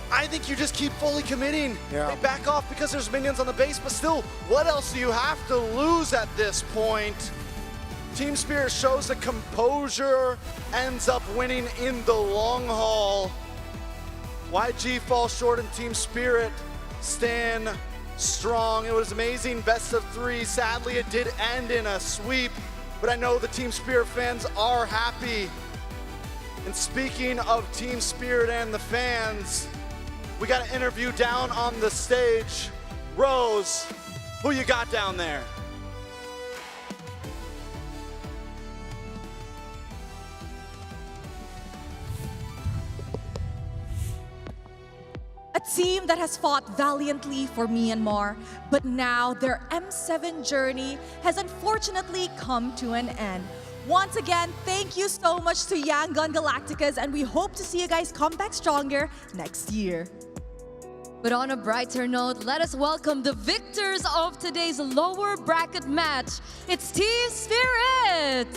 E: I think you just keep fully committing.
G: Yeah.
E: They back off because there's minions on the base, but still, what else do you have to lose at this point? Team Spirit shows that composure ends up winning in the long haul. YG falls short and Team Spirit stand strong. It was amazing, best of 3. Sadly, it did end in a sweep, but I know the Team Spirit fans are happy. And speaking of Team Spirit and the fans, we got an interview down on the stage. Rose, who you got down there?
D: A team that has fought valiantly for Myanmar, but now their M7 journey has unfortunately come to an end. Once again, thank you so much to Young Gun Galacticas, and we hope to see you guys come back stronger next year.
F: But on a brighter note, let us welcome the victors of today's lower bracket match. It's Team Spirit!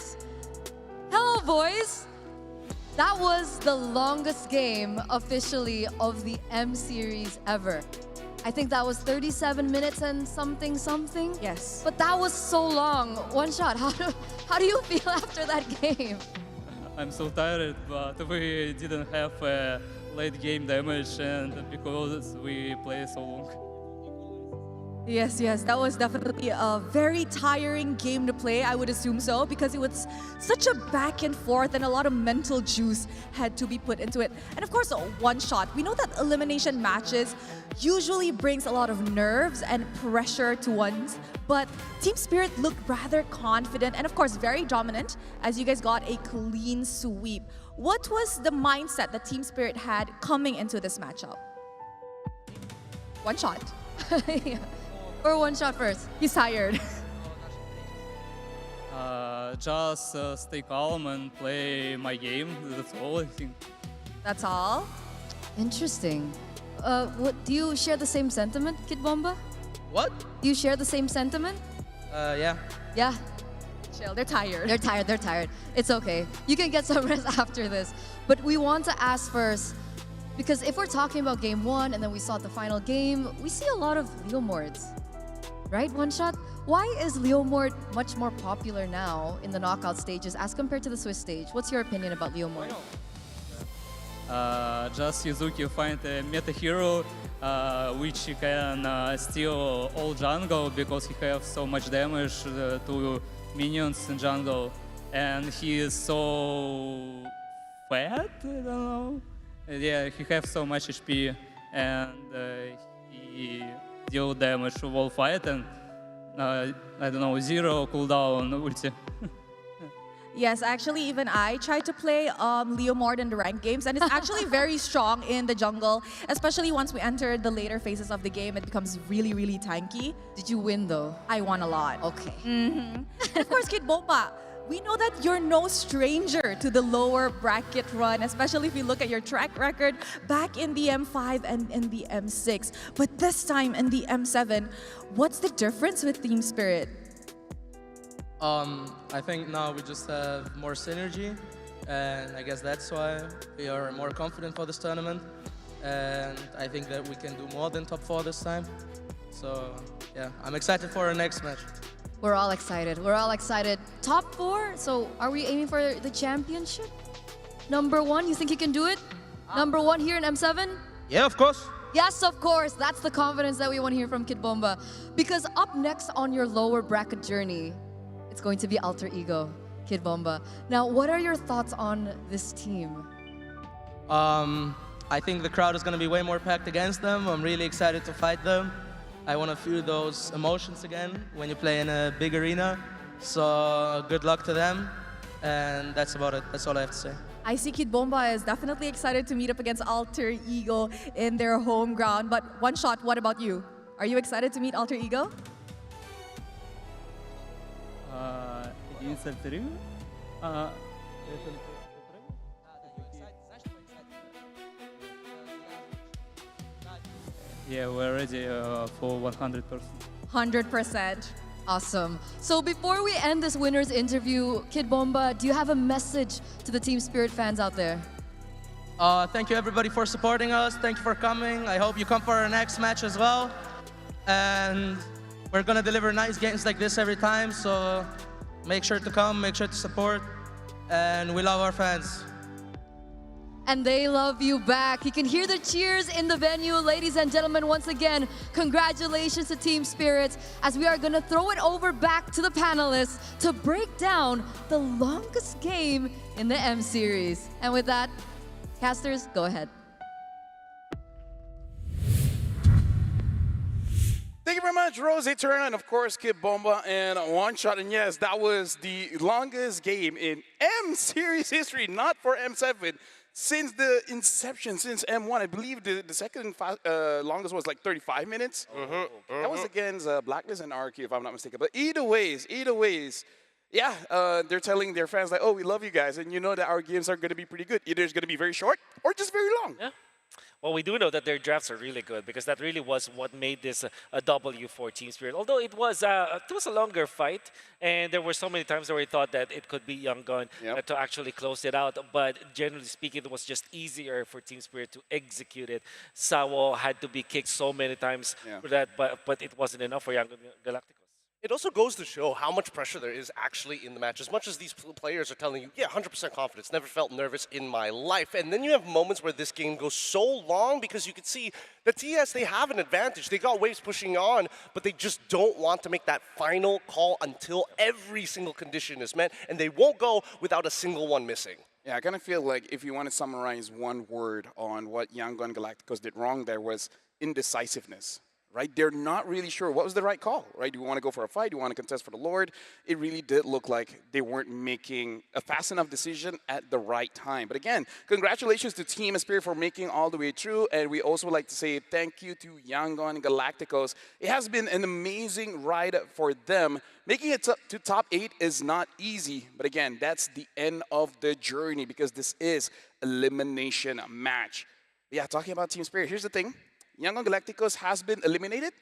F: Hello, boys! That was the longest game officially of the M series ever. I think that was 37 minutes and something something.
D: Yes.
F: But that was so long. One shot. How do you feel after that game?
H: I'm so tired, but we didn't have late game damage, and because we play so long.
D: Yes, yes, that was definitely a very tiring game to play, I would assume so, because it was such a back and forth and a lot of mental juice had to be put into it. And of course, one shot. We know that elimination matches usually brings a lot of nerves and pressure to ones, but Team Spirit looked rather confident and of course very dominant as you guys got a clean sweep. What was the mindset that Team Spirit had coming into this matchup? One shot.
F: Yeah. Or one shot first.
D: He's tired.
H: Just stay calm and play my game. That's all I think.
D: That's all.
F: Interesting. What do you share the same sentiment, Kid Bomba?
I: What?
F: Do you share the same sentiment?
I: Yeah.
F: Yeah.
D: Chill, they're tired.
F: They're tired, they're tired. It's okay. You can get some rest after this. But we want to ask first, because if we're talking about game one and then we saw the final game, we see a lot of Leo Mords. Right, One Shot? Why is Leo Mord much more popular now in the knockout stages as compared to the Swiss stage? What's your opinion about Leo Mord?
H: Just Yuzuki find a meta hero which can steal all jungle because he have so much damage to minions in jungle, and he is so fat. I don't know. Yeah, he have so much HP, and he deal damage to wall fight, and I don't know, 0 cooldown ulti.
D: Yes, actually, even I tried to play Leo Mord in the ranked games, and it's actually very strong in the jungle, especially once we enter the later phases of the game. It becomes really, really tanky.
F: Did you win though?
D: I won a lot.
F: Okay.
D: And of course, Kid Bomba, we know that you're no stranger to the lower bracket run, especially if you look at your track record back in the M5 and in the M6. But this time in the M7, what's the difference with Team Spirit?
I: I think now we just have more synergy, and I guess that's why we are more confident for this tournament. And I think that we can do more than top 4 this time. So yeah, I'm excited for our next match.
F: We're all excited. We're all excited. Top 4? So are we aiming for the championship? Number 1, you think you can do it? Number 1 here in M7?
I: Yeah, of course.
F: Yes, of course. That's the confidence that we want to hear from Kid Bomba. Because up next on your lower bracket journey, it's going to be Alter Ego, Kid Bomba. Now, what are your thoughts on this team?
I: I think the crowd is going to be way more packed against them. I'm really excited to fight them. I want to feel those emotions again when you play in a big arena. So good luck to them. And that's about it. That's all I have to say.
D: I see Kid Bomba is definitely excited to meet up against Alter Ego in their home ground. But One Shot, what about you? Are you excited to meet Alter Ego?
H: Against Alter Ego? Yeah, we're ready for 100%.
D: 100%.
F: Awesome. So before we end this winner's interview, Kid Bomba, do you have a message to the Team Spirit fans out there?
I: Thank you everybody for supporting us. Thank you for coming. I hope you come for our next match as well. And we're gonna deliver nice games like this every time. So make sure to come, make sure to support. And we love our fans.
F: And they love you back. You can hear the cheers in the venue. Ladies and gentlemen, once again, congratulations to Team Spirit as we are going to throw it over back to the panelists to break down the longest game in the M Series. And with that, casters, go ahead.
A: Thank you very much, Rosie Turner, and of course, Kid Bomba and One Shot. And yes, that was the longest game in M Series history, not for M7. Since the inception, since M1, I believe the second longest was like 35 minutes. That was against Blacklist and RQ, if I'm not mistaken. But either ways, yeah, they're telling their fans like, oh, we love you guys, and you know that our games are going to be pretty good. Either it's going to be very short or just very long.
C: Yeah. Well, we do know that their drafts are really good because that really was what made this a W for Team Spirit. Although it was a longer fight, and there were so many times where we thought that it could be Young Gun to actually close it out. But generally speaking, it was just easier for Team Spirit to execute it. Sawo had to be kicked so many times for that, but it wasn't enough for Young Gun Galacticos.
B: It also goes to show how much pressure there is actually in the match. As much as these players are telling you, yeah, 100% confidence, never felt nervous in my life. And then you have moments where this game goes so long because you can see the TS, they have an advantage. They got waves pushing on, but they just don't want to make that final call until every single condition is met. And they won't go without a single one missing.
A: Yeah, I kind of feel like if you want to summarize one word on what Young Gun Galacticos did wrong there was indecisiveness. Right? They're not really sure what was the right call, right? Do you want to go for a fight? Do you want to contest for the Lord? It really did look like they weren't making a fast enough decision at the right time. But again, congratulations to Team Spirit for making all the way through. And we also like to say thank you to Young Gun Galacticos. It has been an amazing ride for them. Making it to top 8 is not easy. But again, that's the end of the journey because this is elimination match. Yeah, talking about Team Spirit, here's the thing. Young Gun Galacticos has been eliminated,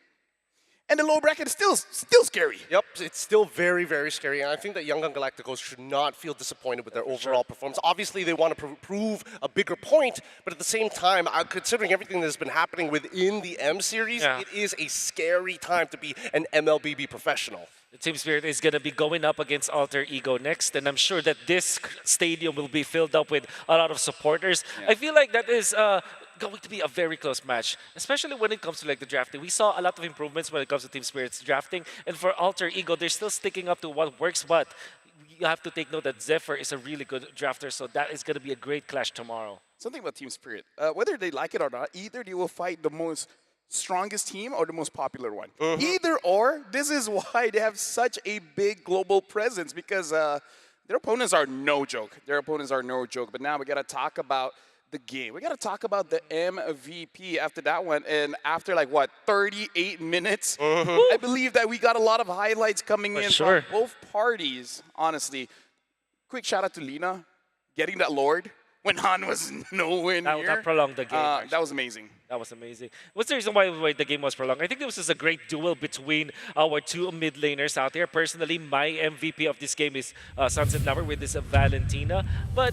A: and the lower bracket is still scary.
B: Yep, it's still very, very scary, and I think that Young Gun Galacticos should not feel disappointed with their overall performance. Obviously, they want to prove a bigger point, but at the same time, considering everything that's been happening within the M Series, it is a scary time to be an MLBB professional.
C: The Team Spirit is going to be going up against Alter Ego next, and I'm sure that this stadium will be filled up with a lot of supporters. I feel like that is going to be a very close match, especially when it comes to like the drafting. We saw a lot of improvements when it comes to Team Spirit's drafting, and for Alter Ego, they're still sticking up to what works, but you have to take note that Zephyr is a really good drafter, so that is going to be a great clash tomorrow.
A: Something about Team Spirit, whether they like it or not, either they will fight the most strongest team or the most popular one. Either or, this is why they have such a big global presence because their opponents are no joke. Their opponents are no joke. But now we got to talk about the game. We got to talk about the MVP after that one. And after like, what, 38 minutes? I believe that we got a lot of highlights coming in from both parties, honestly. Quick shout out to Lina, getting that Lord when Han was nowhere near.
C: That prolonged the game.
A: That was amazing.
C: That was amazing. What's the reason why the game was prolonged? I think this was a great duel between our two mid laners out there. Personally, my MVP of this game is Sunset Lover with this Valentina. But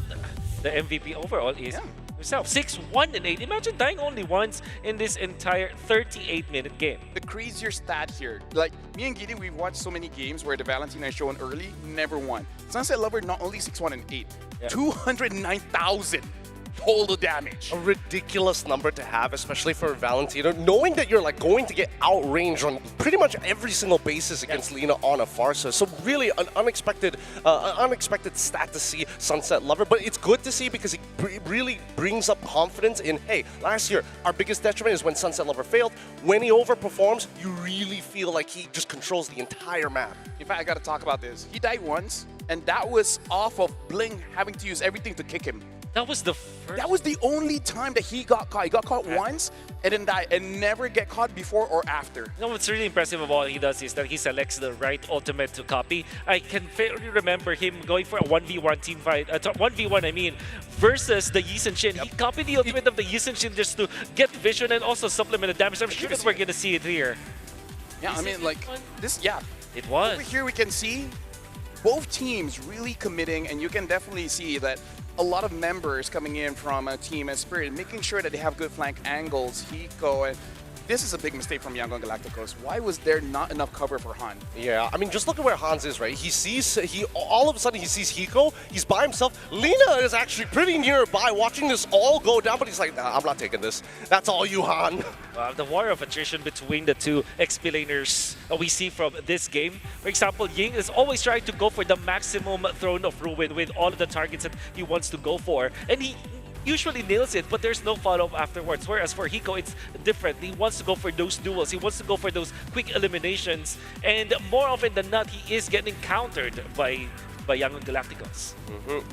C: the MVP overall is herself. 6-1 and 8. Imagine dying only once in this entire 38-minute game.
A: The crazier stat here, like me and Gideon, we've watched so many games where the Valentina is shown early, never won. Sunset Lover not only 6-1 and 8, 209,000 total damage.
B: A ridiculous number to have, especially for Valentina, knowing that you're like going to get outranged on pretty much every single basis against Lina on a Farsa. So really an unexpected stat to see Sunset Lover, but it's good to see because it really brings up confidence in, hey, last year our biggest detriment is when Sunset Lover failed. When he overperforms, you really feel like he just controls the entire map.
A: In fact, I gotta talk about this. He died once, and that was off of Bling having to use everything to kick him.
C: That was the first.
A: That was the only time that he got caught. He got caught once and then died and never get caught before or after.
C: You know what's really impressive about what he does is that he selects the right ultimate to copy. I can fairly remember him going for a 1v1 team fight, 1v1 I mean, versus the Yi Sun Shin. He copied the ultimate of the Yi Sun Shin just to get vision and also supplement the damage. I'm sure that we're going to see it here.
A: Yeah, I mean, like, this,
C: It was.
A: Over here we can see both teams really committing, and you can definitely see that a lot of members coming in from Team Spirit, making sure that they have good flank angles. Hiko, and this is a big mistake from Young Gun Galacticos. Why was there not enough cover for Han?
B: Yeah, I mean, just look at where Hans is, right? All of a sudden he sees Hiko, he's by himself. Lina is actually pretty nearby watching this all go down, but he's like, nah, I'm not taking this. That's all you, Han.
C: The war of attrition between the two XP laners we see from this game. For example, Ying is always trying to go for the maximum Throne of Ruin with all of the targets that he wants to go for. And he usually nails it, but there's no follow-up afterwards. Whereas for Hiko, it's different. He wants to go for those duels. He wants to go for those quick eliminations. And more often than not, he is getting countered by Young Gun Galacticos.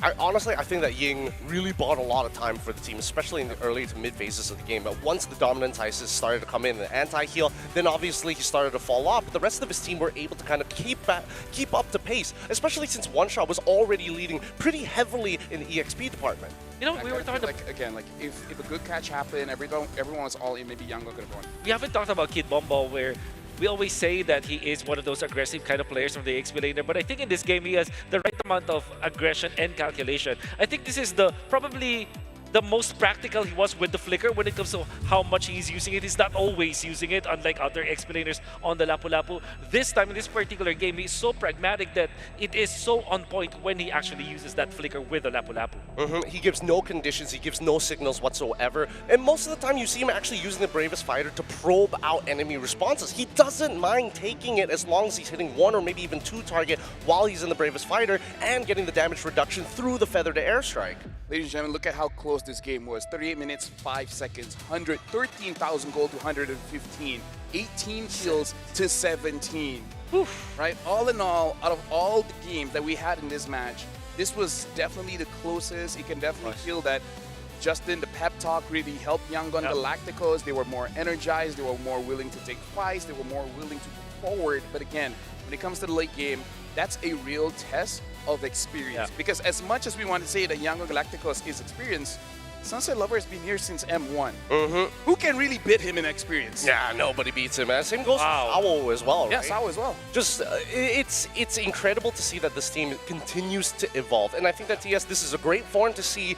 B: I think that Ying really bought a lot of time for the team, especially in the early to mid phases of the game. But once the dominance ISIS started to come in, the anti-heal, then obviously he started to fall off. But the rest of his team were able to kind of keep up the pace, especially since One Shot was already leading pretty heavily in the EXP department.
C: You know,
A: I
C: we were
A: kinda feel
C: talking
A: like again, like if a good catch happened, everyone was all in. Maybe Yangon could have won.
C: we haven't talked about Kid Bombo, where we always say that he is one of those aggressive kind of players from the XP laner, but I think in this game he has the right amount of aggression and calculation. I think this is probably the most practical he was with the flicker when it comes to how much he's using it. He's not always using it, unlike other XP laners on the Lapu Lapu. This time, in this particular game, he's so pragmatic that it is so on point when he actually uses that flicker with the Lapu Lapu.
B: He gives no conditions, he gives no signals whatsoever, and most of the time you see him actually using the Bravest Fighter to probe out enemy responses. He doesn't mind taking it as long as he's hitting 1 or maybe even 2 target while he's in the Bravest Fighter and getting the damage reduction through the Feather to Airstrike.
A: Ladies and gentlemen, look at how close this game was. 38 minutes, 5 seconds, 13,000 gold to 115, 18 kills to 17. Oof. Right? All in all, out of all the games that we had in this match, this was definitely the closest. You can definitely feel that Justin, the pep talk really helped Yangon Galacticos. They were more energized. They were more willing to take fights. They were more willing to move forward. But again, when it comes to the late game, that's a real test of experience. Because as much as we want to say that Yangon Galacticos is experienced, Sunset Lover has been here since M1. Who can really beat him in experience?
B: Yeah, nobody beats him. And same goes for Sao as well, right?
A: Yeah, Sao as well.
B: Just, it's incredible to see that this team continues to evolve. And I think that TS, this is a great form to see,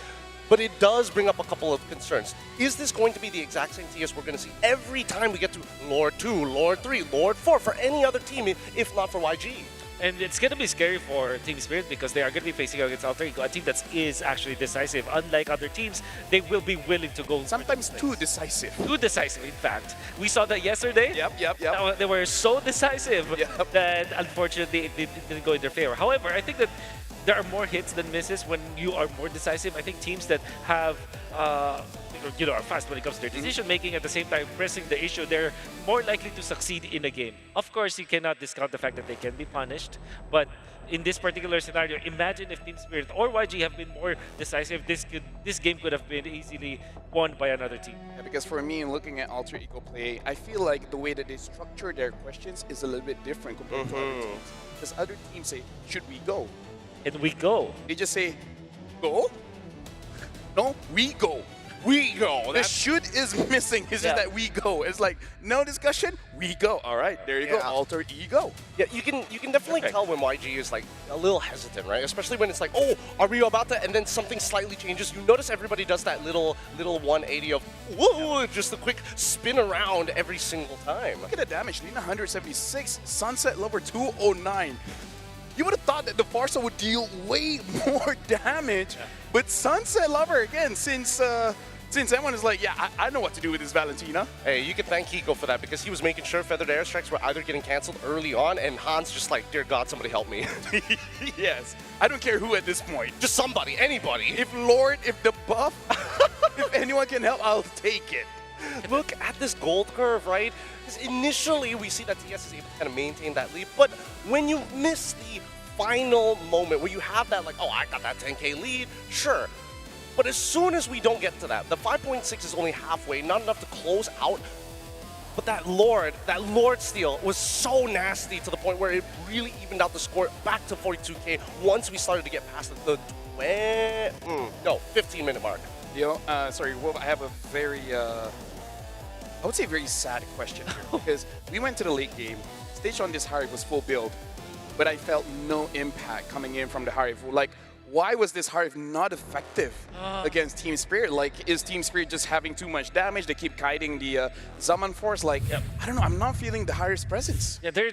B: but it does bring up a couple of concerns. Is this going to be the exact same TS we're going to see every time we get to Lord 2, Lord 3, Lord 4 for any other team, if not for YG?
C: And it's going to be scary for Team Spirit because they are going to be facing against Alter Ego, a team that is actually decisive. Unlike other teams, they will be willing to go
A: sometimes too decisive.
C: Too decisive, in fact. We saw that yesterday.
A: Yep.
C: They were so decisive that unfortunately it didn't go in their favor. However, I think that there are more hits than misses when you are more decisive. I think teams that have are fast when it comes to their decision making, at the same time pressing the issue, they're more likely to succeed in a game. Of course, you cannot discount the fact that they can be punished, but in this particular scenario, imagine if Team Spirit or YG have been more decisive, this game could have been easily won by another team.
A: Yeah, because for me, in looking at Alter Ego play, I feel like the way that they structure their questions is a little bit different compared to other teams. Because other teams say, should we go?
C: And we go.
A: They just say, go? No, we go.
B: We go.
A: The should is missing. It's just that we go. It's like, no discussion, we go. All right, there you go. Alter Ego.
B: Yeah, you can definitely tell when YG is like a little hesitant, right? Especially when it's like, oh, are we about to? And then something slightly changes. You notice everybody does that little 180 of whoa, just a quick spin around every single time.
A: Look at the damage. Lina 176, Sunset Lover 209. You would have thought that the Farsa would deal way more damage, but Sunset Lover again, since everyone is like, yeah, I know what to do with this Valentina.
B: Hey, you can thank Hiko for that because he was making sure feathered airstrikes were either getting canceled early on, and Hans just like, dear God, somebody help me.
A: Yes, I don't care who at this point.
B: Just somebody, anybody.
A: If the buff, if anyone can help, I'll take it.
B: Look at this gold curve, right? Because initially we see that TS is able to kind of maintain that lead, but when you miss the final moment where you have that like, oh, I got that 10K lead, sure. But as soon as we don't get to that, the 5.6 is only halfway, not enough to close out. But that Lord steal was so nasty to the point where it really evened out the score back to 42K once we started to get past the 15-minute mark.
A: Yo, sorry, Wolf, I have a very, I would say very sad question here because we went to the late game. Stage on this Harif was full build, but I felt no impact coming in from the Harif. Like, why was this Harif not effective against Team Spirit? Like, is Team Spirit just having too much damage? They keep kiting the Zaman Force. Like, I don't know. I'm not feeling the Harif's presence.
C: Yeah, they're